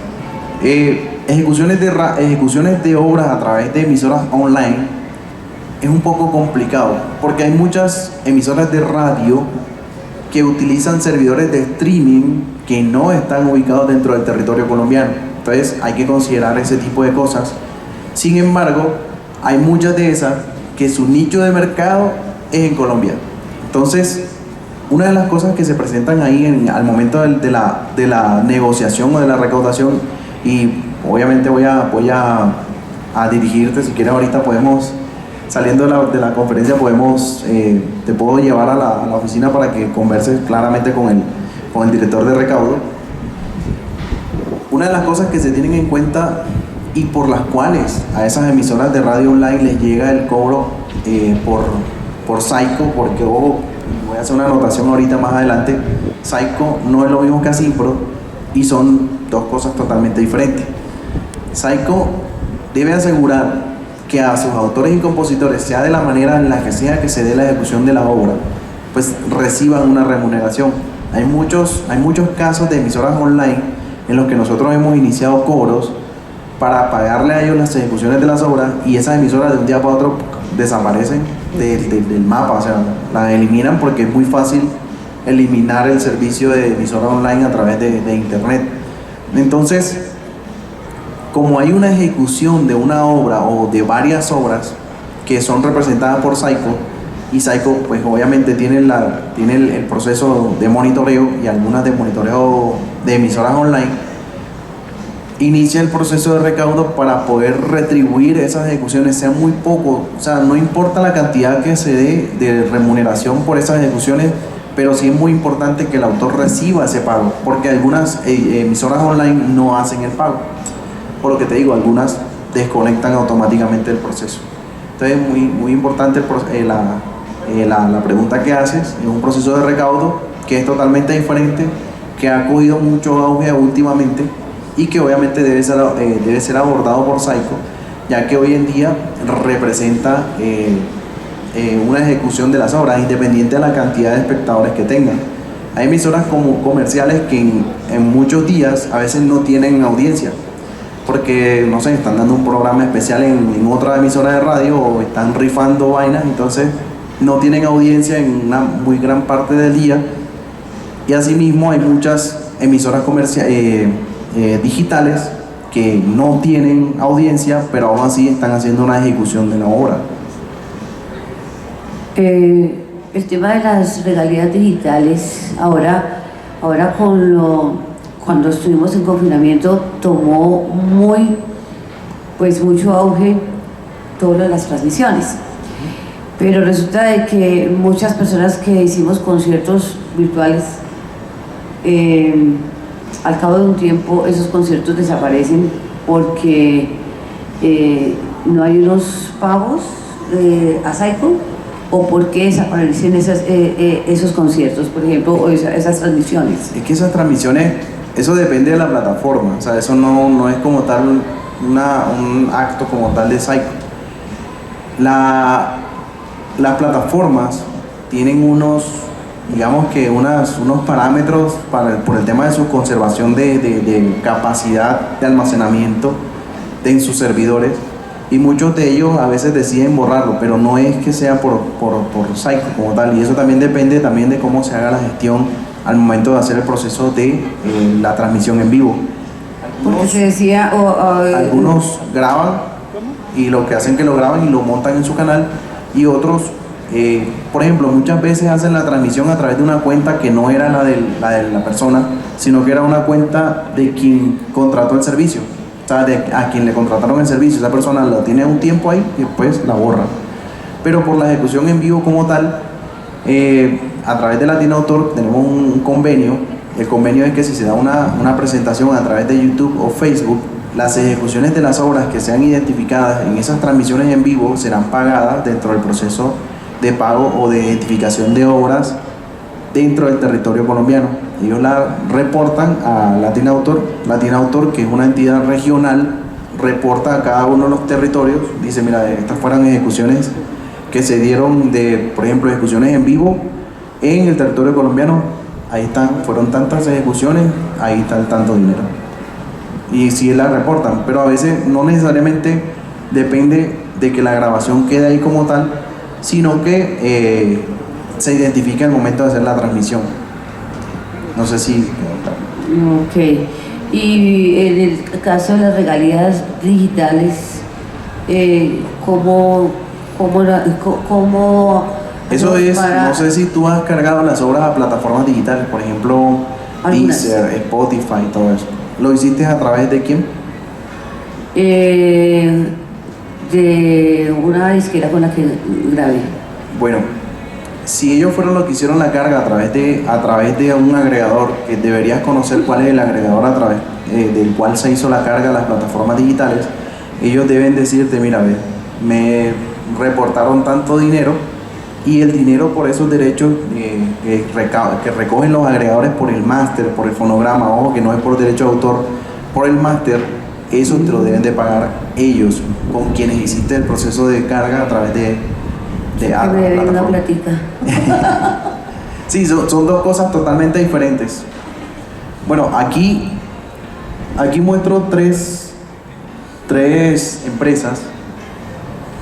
Ejecuciones de obras a través de emisoras online es un poco complicado, porque hay muchas emisoras de radio que utilizan servidores de streaming que no están ubicados dentro del territorio colombiano. Entonces hay que considerar ese tipo de cosas. Sin embargo, hay muchas de esas que su nicho de mercado es en Colombia. Entonces, una de las cosas que se presentan ahí al momento de la negociación o de la recaudación, y obviamente voy a dirigirte, si quieres ahorita podemos, saliendo de la conferencia, te puedo llevar a la oficina para que converses claramente con el director de recaudo. Una de las cosas que se tienen en cuenta y por las cuales a esas emisoras de radio online les llega el cobro por Saico, porque ojo, voy a hacer una anotación ahorita más adelante, Saico no es lo mismo que Asimpro y son dos cosas totalmente diferentes. Saico debe asegurar que a sus autores y compositores, sea de la manera en la que sea que se dé la ejecución de la obra, pues reciban una remuneración. Hay muchos casos de emisoras online en los que nosotros hemos iniciado cobros para pagarle a ellos las ejecuciones de las obras, y esas emisoras de un día para otro desaparecen del mapa, o sea, las eliminan porque es muy fácil eliminar el servicio de emisora online a través de internet. Entonces, como hay una ejecución de una obra o de varias obras que son representadas por Saico, y Saico pues obviamente tiene el proceso de monitoreo y algunas de monitoreo de emisoras online, inicia el proceso de recaudo para poder retribuir esas ejecuciones, sea muy poco, o sea, no importa la cantidad que se dé de remuneración por esas ejecuciones, pero sí es muy importante que el autor reciba ese pago, porque algunas emisoras online no hacen el pago. Por lo que te digo, algunas desconectan automáticamente el proceso. Entonces es muy importante la pregunta que haces. Es un proceso de recaudo que es totalmente diferente, que ha cogido mucho auge últimamente y que obviamente debe ser abordado por Saico, ya que hoy en día representa una ejecución de las obras independiente de la cantidad de espectadores que tengan. Hay emisoras como comerciales que en muchos días a veces no tienen audiencia, porque no sé, están dando un programa especial en otra emisora de radio o están rifando vainas, entonces no tienen audiencia en una muy gran parte del día. Y asimismo hay muchas emisoras digitales que no tienen audiencia, pero aún así están haciendo una ejecución de la obra. El tema de las regalías digitales, ahora cuando estuvimos en confinamiento tomó mucho auge todo lo de las transmisiones, pero resulta de que muchas personas que hicimos conciertos virtuales, al cabo de un tiempo esos conciertos desaparecen porque no hay unos pagos a Saico, o por qué desaparecen esos conciertos, por ejemplo, o esas transmisiones. Es que esas transmisiones, eso depende de la plataforma, o sea, eso no es como tal un acto como tal de Saico. Las plataformas tienen unos parámetros por el tema de su conservación de capacidad de almacenamiento en sus servidores, y muchos de ellos a veces deciden borrarlo, pero no es que sea por Saico como tal, y eso también depende también de cómo se haga la gestión al momento de hacer el proceso de la transmisión en vivo. Porque se decía algunos graban y lo que hacen que lo graban y lo montan en su canal, y otros por ejemplo, muchas veces hacen la transmisión a través de una cuenta que no era la de la persona, sino que era una cuenta de quien contrató el servicio, o sea, a quien le contrataron el servicio. Esa persona la tiene un tiempo ahí y después la borra. Pero por la ejecución en vivo como tal, a través de Latin Autor tenemos un convenio. El convenio es que si se da una presentación a través de YouTube o Facebook, las ejecuciones de las obras que sean identificadas en esas transmisiones en vivo serán pagadas dentro del proceso de pago o de identificación de obras dentro del territorio colombiano. Ellos la reportan a Latin Autor. Latin Autor, que es una entidad regional, reporta a cada uno de los territorios, dice, mira, estas fueron ejecuciones que se dieron por ejemplo, ejecuciones en vivo en el territorio colombiano, ahí están, fueron tantas ejecuciones, ahí está el tanto dinero. Y sí la reportan, pero a veces no necesariamente depende de que la grabación quede ahí como tal, sino que se identifica el momento de hacer la transmisión. No sé si... Ok. Y en el caso de las regalías digitales, ¿cómo Eso es, para- no sé si tú has cargado las obras a plataformas digitales, por ejemplo, Algunas. Deezer, Spotify, todo eso. ¿Lo hiciste a través de quién? de una disquera con la que grabé? Bueno, si ellos fueron los que hicieron la carga a través de un agregador, que deberías conocer cuál es el agregador a través del cual se hizo la carga a las plataformas digitales, ellos deben decirte, mira, ve, me reportaron tanto dinero y el dinero por esos derechos que recogen los agregadores por el máster, por el fonograma, ojo que no es por derecho de autor, por el máster, eso te lo deben de pagar ellos, con quienes hiciste el proceso de carga a través de Que me deben una plataforma. platica. Sí, son dos cosas totalmente diferentes. Bueno, aquí muestro tres empresas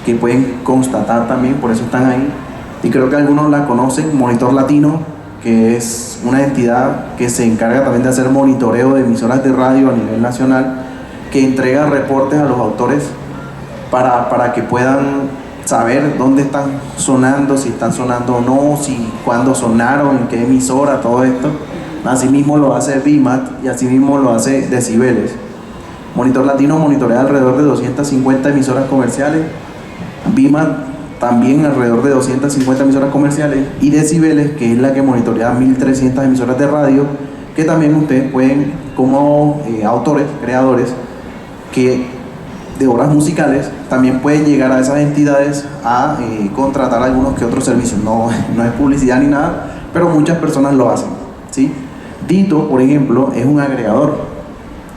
que pueden constatar también, por eso están ahí. Y creo que algunos la conocen, Monitor Latino, que es una entidad que se encarga también de hacer monitoreo de emisoras de radio a nivel nacional, que entrega reportes a los autores para que puedan saber dónde están sonando, si están sonando o no, si cuándo sonaron, en qué emisora, todo esto. Asimismo lo hace BIMAT y asimismo lo hace Decibeles. Monitor Latino monitorea alrededor de 250 emisoras comerciales, BIMAT también alrededor de 250 emisoras comerciales y Decibeles, que es la que monitorea 1300 emisoras de radio, que también ustedes pueden, como autores, creadores de obras musicales, también pueden llegar a esas entidades a contratar algunos que otros servicios. No es publicidad ni nada, pero muchas personas lo hacen, ¿sí? Dito, por ejemplo, es un agregador.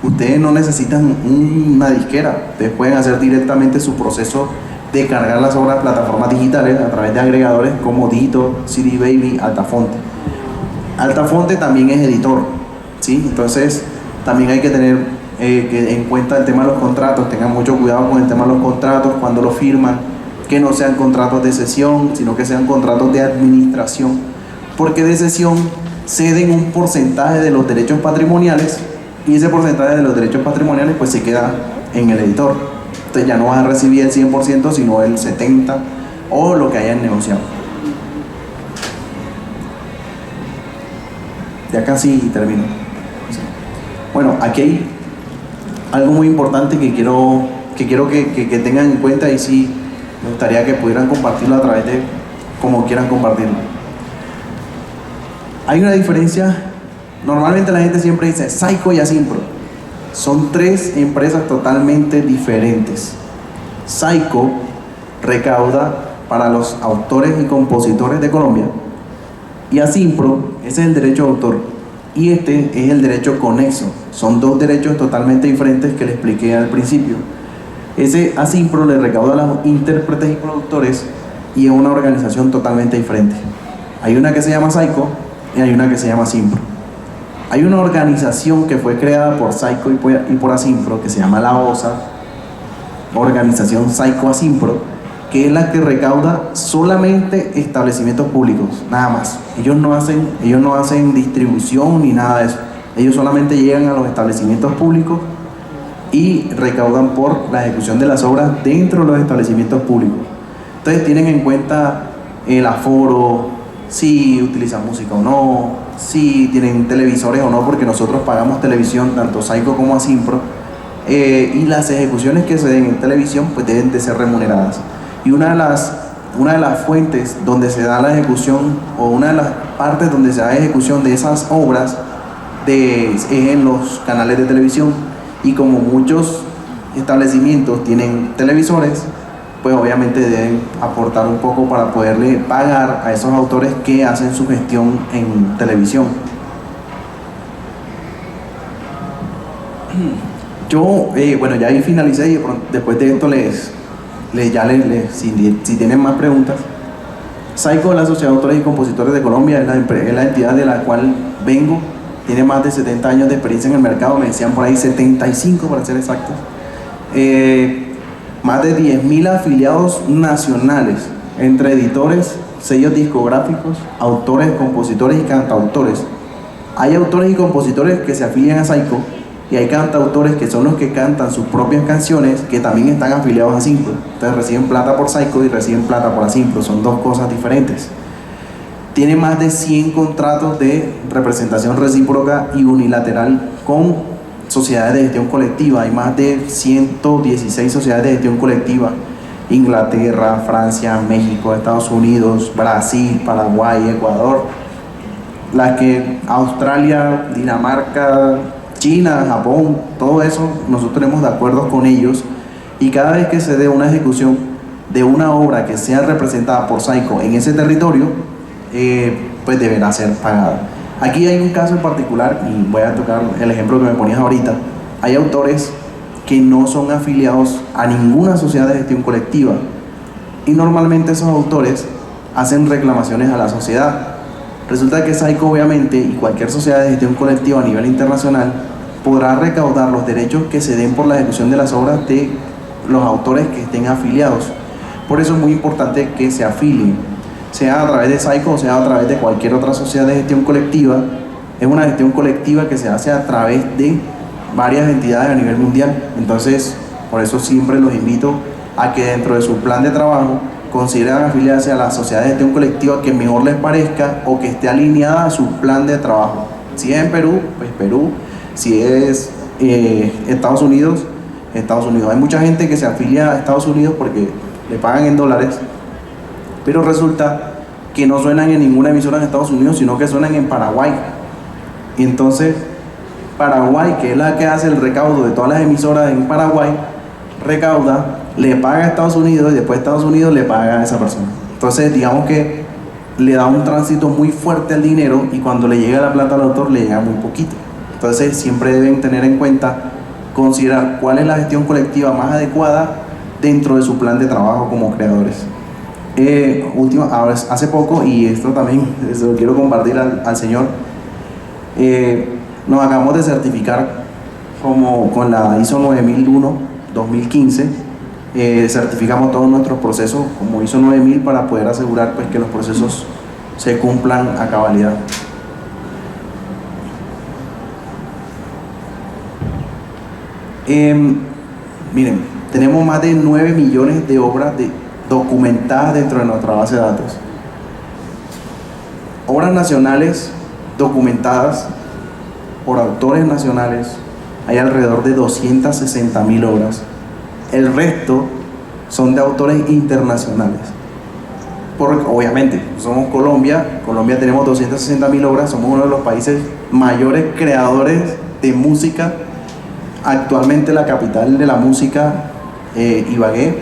Ustedes no necesitan una disquera, ustedes pueden hacer directamente su proceso de cargar las obras a plataformas digitales a través de agregadores como Dito, CD Baby, Altafonte. Altafonte también es editor, ¿sí? Entonces también hay que tener que en cuenta el tema de los contratos, tengan mucho cuidado con el tema de los contratos cuando lo firman, que no sean contratos de cesión, sino que sean contratos de administración, porque de cesión ceden un porcentaje de los derechos patrimoniales y ese porcentaje de los derechos patrimoniales pues se queda en el editor. Entonces ya no vas a recibir el 100%, sino el 70% o lo que hayan negociado. Ya casi termino. Bueno, aquí hay algo muy importante que quiero que tengan en cuenta, y sí me gustaría que pudieran compartirlo a través de como quieran compartirlo. Hay una diferencia. Normalmente la gente siempre dice Syco y Asimpro. Son tres empresas totalmente diferentes. Syco recauda para los autores y compositores de Colombia y Asimpro, ese es el derecho de autor, y este es el derecho conexo. Son dos derechos totalmente diferentes que le expliqué al principio. Ese Asimpro le recauda a los intérpretes y productores y es una organización totalmente diferente. Hay una que se llama Syco y hay una que se llama Asimpro. Hay una organización que fue creada por Syco y por Asimpro que se llama la OSA, Organización Syco Asimpro, que es la que recauda solamente establecimientos públicos, nada más. Ellos no hacen distribución ni nada de eso. Ellos solamente llegan a los establecimientos públicos y recaudan por la ejecución de las obras dentro de los establecimientos públicos. Entonces tienen en cuenta el aforo, si utilizan música o no, si tienen televisores o no, porque nosotros pagamos televisión, tanto Syco como Asimpro, y las ejecuciones que se den en televisión pues deben de ser remuneradas. Y una de las fuentes donde se da la ejecución, o una de las partes donde se da ejecución de esas obras es en los canales de televisión, y como muchos establecimientos tienen televisores, pues obviamente deben aportar un poco para poderle pagar a esos autores que hacen su gestión en televisión. Yo, bueno, ya ahí finalicé, y después de esto si tienen más preguntas. Syco, la Sociedad de Autores y Compositores de Colombia, es la entidad de la cual vengo. Tiene más de 70 años de experiencia en el mercado, me decían por ahí 75 para ser exactos. Más de 10.000 afiliados nacionales, entre editores, sellos discográficos, autores, compositores y cantautores. Hay autores y compositores que se afilian a Syco y hay cantautores que son los que cantan sus propias canciones que también están afiliados a Simpro. Entonces reciben plata por Psycho y reciben plata por Asimpro, son dos cosas diferentes. Tiene más de 100 contratos de representación recíproca y unilateral con sociedades de gestión colectiva. Hay más de 116 sociedades de gestión colectiva: Inglaterra, Francia, México, Estados Unidos, Brasil, Paraguay, Ecuador, las que Australia, Dinamarca, China, Japón, todo eso nosotros tenemos de acuerdos con ellos, y cada vez que se dé una ejecución de una obra que sea representada por Psycho en ese territorio, pues deberá ser pagada. Aquí hay un caso en particular, y voy a tocar el ejemplo que me ponías ahorita. Hay autores que no son afiliados a ninguna sociedad de gestión colectiva, y normalmente esos autores hacen reclamaciones a la sociedad. Resulta que Psycho, obviamente, y cualquier sociedad de gestión colectiva a nivel internacional podrá recaudar los derechos que se den por la ejecución de las obras de los autores que estén afiliados. Por eso es muy importante que se afilien, sea a través de Psycho o sea a través de cualquier otra sociedad de gestión colectiva. Es una gestión colectiva que se hace a través de varias entidades a nivel mundial. Entonces, por eso siempre los invito a que dentro de su plan de trabajo consideren afiliarse a la sociedad de gestión colectiva que mejor les parezca o que esté alineada a su plan de trabajo. Si es en Perú, pues Perú. Si es Estados Unidos, Estados Unidos. Hay mucha gente que se afilia a Estados Unidos porque le pagan en dólares, pero resulta que no suenan en ninguna emisora en Estados Unidos, sino que suenan en Paraguay. Y entonces Paraguay, que es la que hace el recaudo de todas las emisoras en Paraguay, recauda, le paga a Estados Unidos y después Estados Unidos le paga a esa persona. Entonces digamos que le da un tránsito muy fuerte al dinero, y cuando le llega la plata al autor le llega muy poquito. Entonces siempre deben tener en cuenta, considerar cuál es la gestión colectiva más adecuada dentro de su plan de trabajo como creadores. Hace poco, y esto también se lo quiero compartir al señor, nos acabamos de certificar con la ISO 9001-2015. Certificamos todos nuestros procesos como ISO 9000 para poder asegurar pues que los procesos se cumplan a cabalidad. Miren, tenemos más de 9 millones de obras documentadas dentro de nuestra base de datos. Obras nacionales documentadas por autores nacionales, hay alrededor de 260.000 obras. El resto son de autores internacionales. Porque obviamente somos Colombia tenemos 260.000 obras, somos uno de los países mayores creadores de música. Actualmente la capital de la música, Ibagué,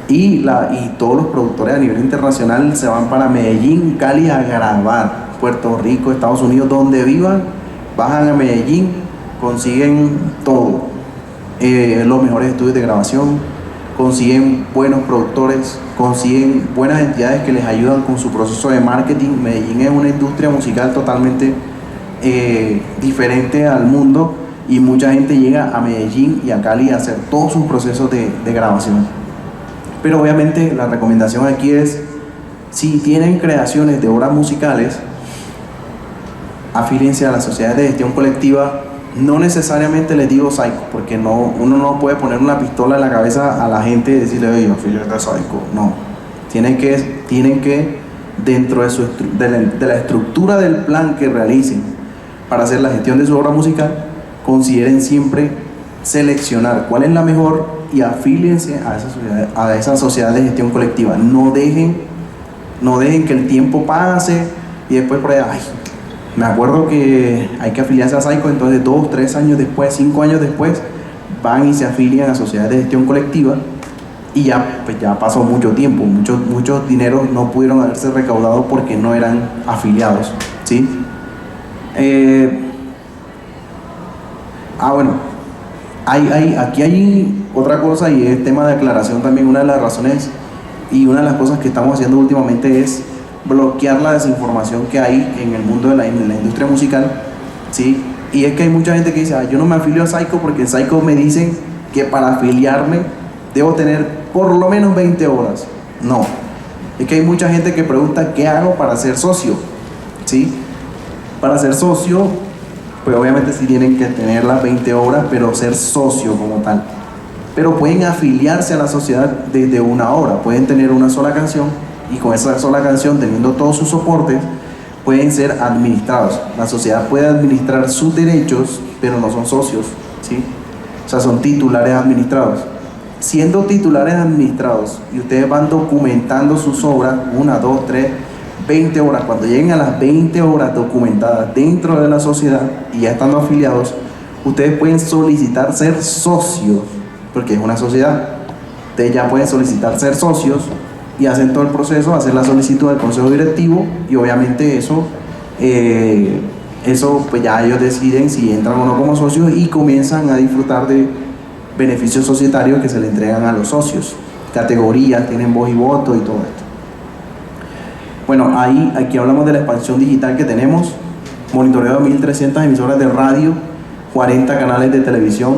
y todos los productores a nivel internacional se van para Medellín, Cali a grabar. Puerto Rico, Estados Unidos, donde vivan, bajan a Medellín, consiguen todo, los mejores estudios de grabación, consiguen buenos productores, consiguen buenas entidades que les ayudan con su proceso de marketing. Medellín es una industria musical totalmente diferente al mundo, y mucha gente llega a Medellín y a Cali a hacer todos sus procesos de grabación. Pero obviamente la recomendación aquí es, si tienen creaciones de obras musicales, afíliense a las sociedades de gestión colectiva. No necesariamente les digo Psycho, porque uno no puede poner una pistola en la cabeza a la gente y decirle, oye, afíliate a Psycho. No, tienen que dentro de la estructura del plan que realicen para hacer la gestión de su obra musical, consideren siempre seleccionar cuál es la mejor y afíliense a esa sociedad de gestión colectiva. No dejen que el tiempo pase y después por ahí, me acuerdo que hay que afiliarse a Psycho, entonces 2, 3 años después, 5 años después, van y se afilian a sociedades de gestión colectiva, y ya pasó mucho tiempo, muchos dineros no pudieron haberse recaudado porque no eran afiliados, ¿sí? Bueno, aquí hay otra cosa, y es tema de aclaración también. Una de las razones y una de las cosas que estamos haciendo últimamente es bloquear la desinformación que hay en el mundo de la industria musical, ¿sí? Y es que hay mucha gente que dice, yo no me afilio a Psycho porque en Psycho me dicen que para afiliarme debo tener por lo menos 20 horas. No, es que hay mucha gente que pregunta, ¿qué hago para ser socio? ¿Sí? Para ser socio pues obviamente sí tienen que tener las 20 obras, pero ser socio como tal. Pero pueden afiliarse a la sociedad desde una obra, pueden tener una sola canción y con esa sola canción, teniendo todos sus soportes, pueden ser administrados. La sociedad puede administrar sus derechos, pero no son socios, ¿sí? O sea, son titulares administrados. Siendo titulares administrados y ustedes van documentando sus obras, 1, 2, 3, 20 horas, cuando lleguen a las 20 horas documentadas dentro de la sociedad y ya estando afiliados, ustedes pueden solicitar ser socios, porque es una sociedad. Ustedes ya pueden solicitar ser socios y hacen todo el proceso, hacen la solicitud del consejo directivo y obviamente eso pues ya ellos deciden si entran o no como socios y comienzan a disfrutar de beneficios societarios que se le entregan a los socios, categorías, tienen voz y voto y todo esto. Bueno, aquí hablamos de la expansión digital que tenemos, monitoreo de 1.300 emisoras de radio, 40 canales de televisión,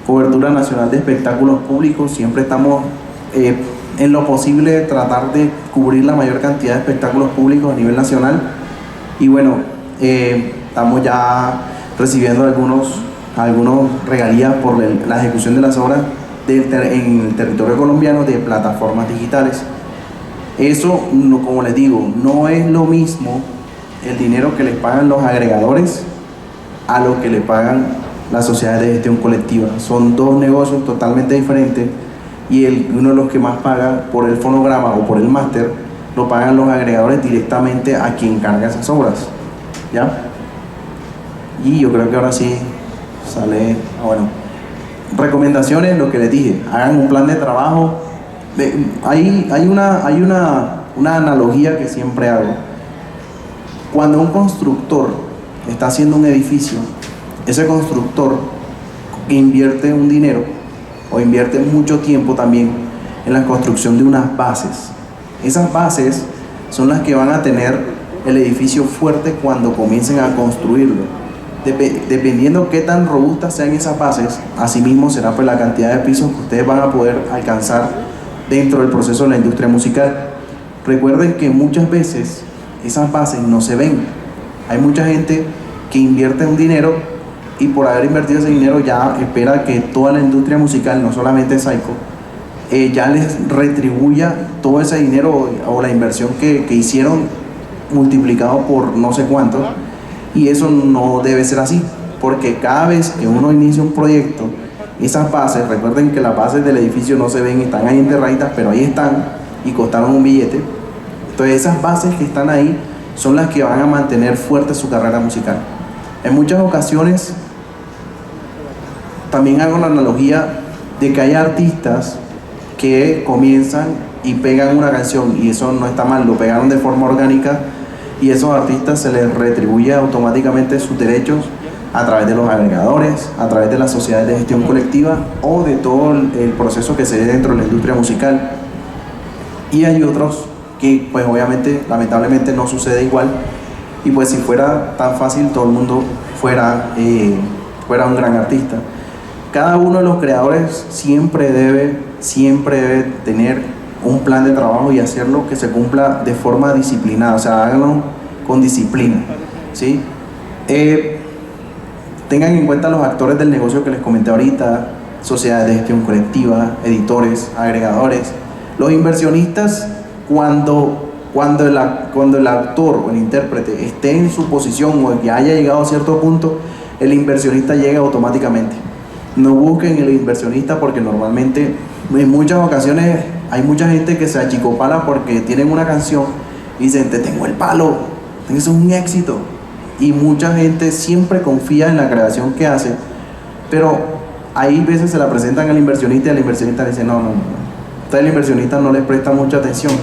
cobertura nacional de espectáculos públicos. Siempre estamos en lo posible tratar de cubrir la mayor cantidad de espectáculos públicos a nivel nacional. Y bueno, estamos ya recibiendo algunos regalías por la ejecución de las obras en el territorio colombiano de plataformas digitales. Eso, como les digo, no es lo mismo el dinero que les pagan los agregadores a lo que le pagan las sociedades de gestión colectiva. Son dos negocios totalmente diferentes y uno de los que más paga por el fonograma o por el máster lo pagan los agregadores directamente a quien carga esas obras, ¿ya? Y yo creo que ahora sí sale, bueno, recomendaciones, lo que les dije, hagan un plan de trabajo. Hay una analogía que siempre hago. Cuando un constructor está haciendo un edificio, ese constructor invierte un dinero o invierte mucho tiempo también en la construcción de unas bases. Esas bases son las que van a tener el edificio fuerte cuando comiencen a construirlo. Dependiendo qué tan robustas sean esas bases, asimismo será pues la cantidad de pisos que ustedes van a poder alcanzar dentro del proceso de la industria musical. Recuerden que muchas veces esas bases no se ven. Hay mucha gente que invierte un dinero y por haber invertido ese dinero ya espera que toda la industria musical, no solamente Saiko, ya les retribuya todo ese dinero o la inversión que hicieron multiplicado por no sé cuánto. Y eso no debe ser así, porque cada vez que uno inicia un proyecto, esas bases, recuerden que las bases del edificio no se ven, están ahí enterraditas, pero ahí están y costaron un billete. Entonces esas bases que están ahí son las que van a mantener fuerte su carrera musical. En muchas ocasiones también hago la analogía de que hay artistas que comienzan y pegan una canción, y eso no está mal, lo pegaron de forma orgánica, y esos artistas se les retribuye automáticamente sus derechos a través de los agregadores, a través de las sociedades de gestión colectiva o de todo el proceso que se dé dentro de la industria musical. Y hay otros que pues obviamente, lamentablemente no sucede igual, y pues si fuera tan fácil todo el mundo fuera un gran artista. Cada uno de los creadores siempre debe tener un plan de trabajo y hacerlo que se cumpla de forma disciplinada, o sea, háganlo con disciplina, ¿sí? Tengan en cuenta los actores del negocio que les comenté ahorita, sociedades de gestión colectiva, editores, agregadores, los inversionistas. Cuando el actor o el intérprete esté en su posición o que haya llegado a cierto punto, el inversionista llega automáticamente. No busquen el inversionista, porque normalmente en muchas ocasiones hay mucha gente que se achicopala porque tienen una canción y dicen: te tengo el palo, eso es un éxito. Y mucha gente siempre confía en la creación que hace, pero hay veces se la presentan al inversionista y el inversionista le dice: no. Entonces el inversionista no les presta mucha atención.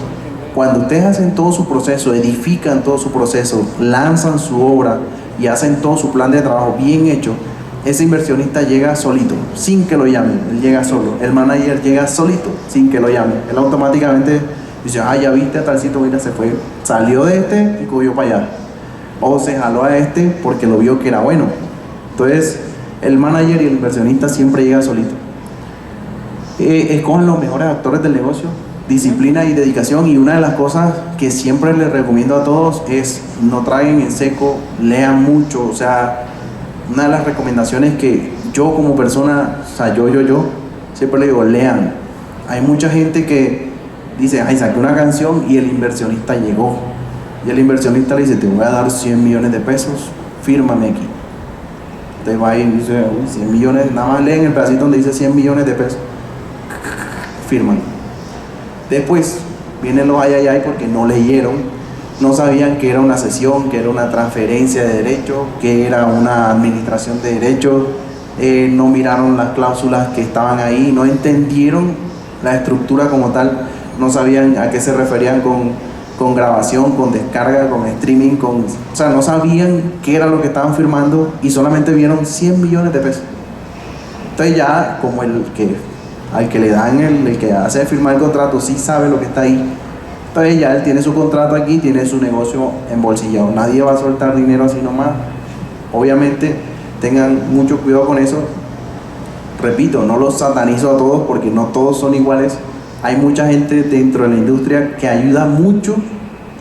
Cuando ustedes hacen todo su proceso, edifican todo su proceso, lanzan su obra y hacen todo su plan de trabajo bien hecho, ese inversionista llega solito, sin que lo llamen. Él llega solo. El manager llega solito, sin que lo llamen. Él automáticamente dice: ya viste a tal sitio, mira, se fue, salió de este y cogió para allá, o se jaló a este porque lo vio que era bueno. Entonces el manager y el inversionista siempre llega solito. Escojan los mejores actores del negocio, disciplina y dedicación. Y una de las cosas que siempre les recomiendo a todos es: no traguen en seco, lean mucho. O sea, una de las recomendaciones que yo como persona, o sea, yo, siempre le digo, lean. Hay mucha gente que dice, ay, saqué una canción y el inversionista llegó. Y el inversionista le dice, te voy a dar 100 millones de pesos, fírmame aquí. Entonces va y dice, uy, 100 millones, nada más leen el pedacito donde dice 100 millones de pesos. Firman. Después vienen los ay porque no leyeron, no sabían que era una cesión, que era una transferencia de derechos, que era una administración de derechos, no miraron las cláusulas que estaban ahí, no entendieron la estructura como tal, no sabían a qué se referían con grabación, con descarga, con streaming, o sea, no sabían qué era lo que estaban firmando y solamente vieron 100 millones de pesos. Entonces ya como al que le dan el que hace firmar el contrato sí sabe lo que está ahí, entonces ya él tiene su contrato aquí, tiene su negocio embolsillado, nadie va a soltar dinero así nomás. Obviamente tengan mucho cuidado con eso. Repito, no los satanizo a todos porque no todos son iguales. Hay mucha gente dentro de la industria que ayuda mucho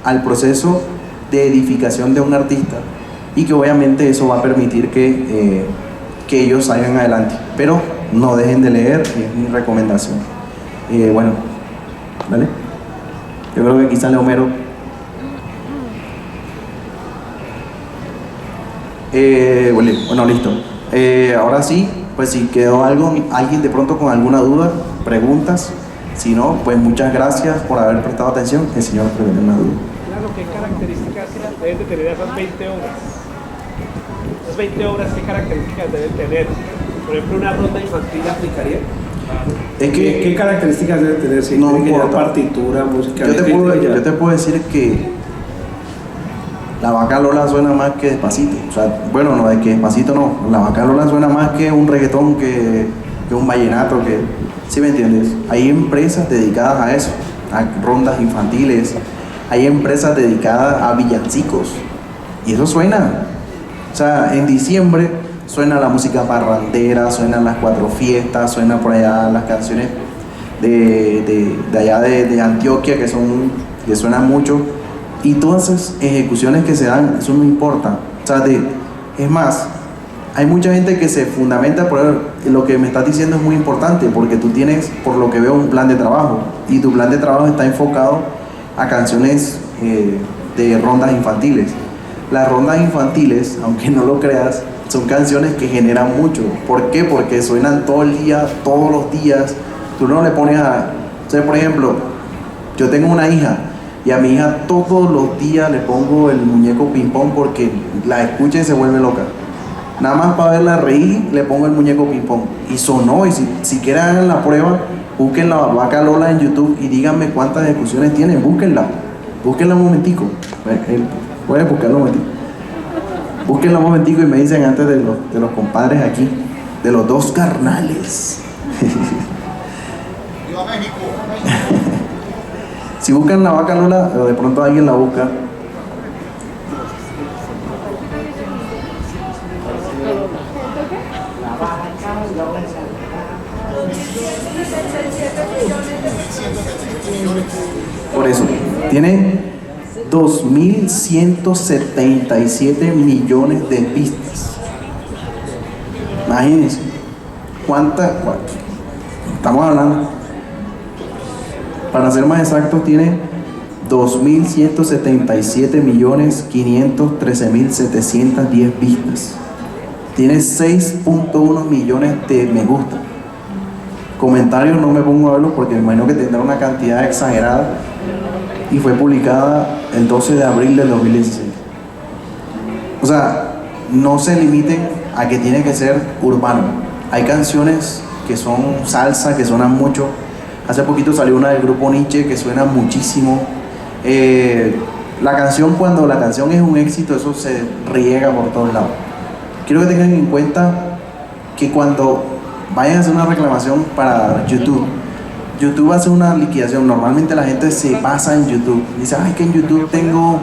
al proceso de edificación de un artista y que obviamente eso va a permitir que ellos salgan adelante, pero no dejen de leer, es mi recomendación. Bueno, ¿vale? Yo creo que aquí sale Homero. Bueno, listo. Ahora sí, pues si quedó alguien de pronto con alguna duda, preguntas. Si no, pues muchas gracias por haber prestado atención. El señor pregunta una duda. Claro, ¿qué características deben de tener esas 20 obras? Esas 20 obras, ¿qué características deben tener? Por ejemplo, ¿una ronda infantil aplicaría? Es que, ¿Qué características debe tener? Si no tiene que llevar importa. partitura, música. Yo te puedo decir que la Vaca Lola suena más que Despacito. O sea, bueno, no, de que Despacito no. La Vaca Lola suena más que un reggaetón, que un vallenato, ¿sí me entiendes? Hay empresas dedicadas a eso, a rondas infantiles, hay empresas dedicadas a villancicos. Y eso suena. O sea, en diciembre suena la música parrandera, suenan las 4 fiestas, suenan por allá las canciones de allá de Antioquia que suenan mucho. Y todas esas ejecuciones que se dan, eso no importa. O sea, es más, hay mucha gente que se fundamenta por lo que me estás diciendo, es muy importante, porque tú tienes, por lo que veo, un plan de trabajo, y tu plan de trabajo está enfocado a canciones de rondas infantiles. Las rondas infantiles, aunque no lo creas, son canciones que generan mucho. ¿Por qué? Porque suenan todo el día, todos los días. Tú no le pones o sea, por ejemplo, yo tengo una hija, y a mi hija todos los días le pongo el muñeco ping pong porque la escucha y se vuelve loca. Nada más para verla reír, le pongo el muñeco ping pong. Y sonó, y si quieren hagan la prueba, busquen la Vaca Lola en YouTube y díganme cuántas ejecuciones tienen, búsquenla un momentico. Pueden buscarla un momentico. Búsquenla un momentico y me dicen antes de los compadres aquí, de los dos carnales. ¡Viva México! Si buscan la Vaca Lola, o de pronto alguien la busca, por eso, tiene 2.177 millones de vistas. Imagínense, ¿cuánto? Estamos hablando, para ser más exactos, tiene 2.177.513.710 vistas. Tiene 6.1 millones de me gusta. Comentarios no me pongo a verlos porque me imagino que tendrá una cantidad exagerada, y fue publicada el 12 de abril del 2016. O sea, no se limiten a que tiene que ser urbano. Hay canciones que son salsa, que suenan mucho. Hace poquito salió una del grupo Nietzsche que suena muchísimo. Cuando la canción es un éxito, eso se riega por todos lados. Quiero que tengan en cuenta que cuando vayan a hacer una reclamación para YouTube hace una liquidación. Normalmente la gente se basa en YouTube. Dice, ay, que en YouTube tengo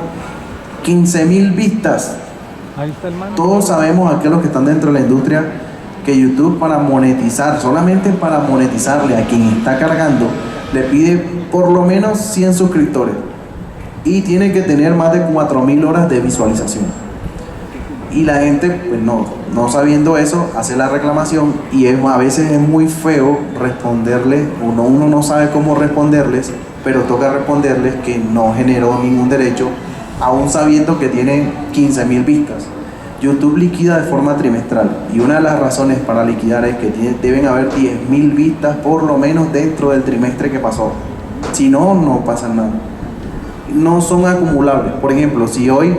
15.000 vistas. Todos sabemos, aquellos que están dentro de la industria, que YouTube, para monetizar, solamente para monetizarle a quien está cargando, le pide por lo menos 100 suscriptores y tiene que tener más de 4.000 horas de visualización. Y la gente, pues no sabiendo eso, hace la reclamación y a veces es muy feo responderles, uno no sabe cómo responderles, pero toca responderles que no generó ningún derecho, aún sabiendo que tiene 15.000 vistas. YouTube liquida de forma trimestral y una de las razones para liquidar es que deben haber 10.000 vistas por lo menos dentro del trimestre que pasó. Si no, no pasa nada. No son acumulables. Por ejemplo, si hoy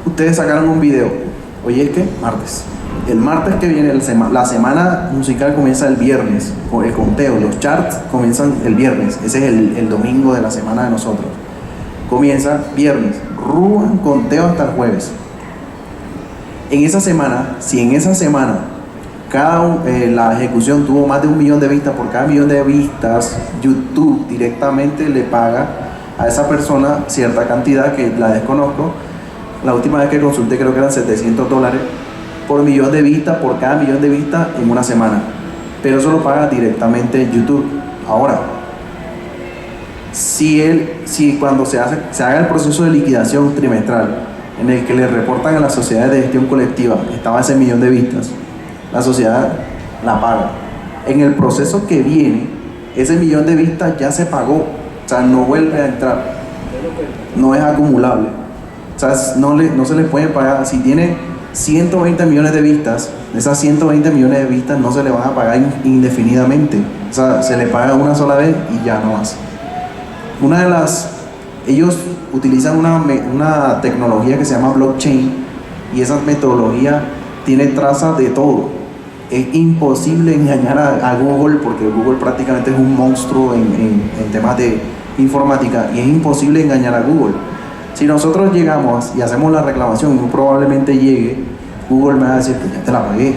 ustedes sacaron un video, hoy es que martes. El martes que viene, la semana musical comienza el viernes, con el conteo, los charts comienzan el viernes, ese es el domingo de la semana de nosotros. Comienza viernes, ruan conteo hasta el jueves. En esa semana, si en esa semana la ejecución tuvo más de 1 millón de vistas, por cada 1 millón de vistas, YouTube directamente le paga a esa persona cierta cantidad que la desconozco. La última vez que consulté creo que eran $700 por 1 millón de vistas, por cada 1 millón de vistas en una semana. Pero eso lo paga directamente YouTube. Ahora, si cuando se haga el proceso de liquidación trimestral, en el que le reportan a las sociedades de gestión colectiva, estaba ese 1 millón de vistas, la sociedad la paga. En el proceso que viene, ese 1 millón de vistas ya se pagó, o sea, no vuelve a entrar, no es acumulable. O sea, no se le puede pagar. Si tiene 120 millones de vistas, esas 120 millones de vistas no se le van a pagar indefinidamente. O sea, se le paga una sola vez y ya no más. Ellos utilizan una tecnología que se llama blockchain y esa metodología tiene trazas de todo. Es imposible engañar a Google porque Google prácticamente es un monstruo en temas de informática y es imposible engañar a Google. Si nosotros llegamos y hacemos la reclamación y muy probablemente llegue, Google me va a decir que ya te la pagué.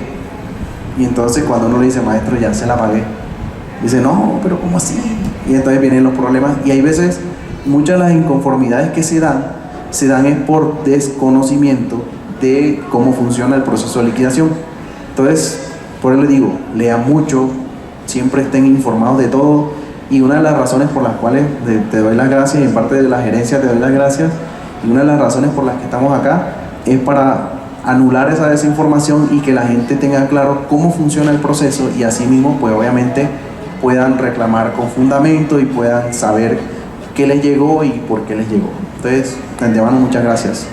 Y entonces cuando uno le dice, maestro, ya se la pagué, dice, no, pero ¿cómo así? Y entonces vienen los problemas y hay veces muchas de las inconformidades que se dan es por desconocimiento de cómo funciona el proceso de liquidación. Entonces, por eso les digo, lean mucho, siempre estén informados de todo y una de las razones por las cuales te doy las gracias y en parte de la gerencia te doy las gracias y una de las razones por las que estamos acá es para anular esa desinformación y que la gente tenga claro cómo funciona el proceso y así mismo pues obviamente puedan reclamar con fundamento y puedan saber qué les llegó y por qué les llegó. Entonces, de antemano, muchas gracias.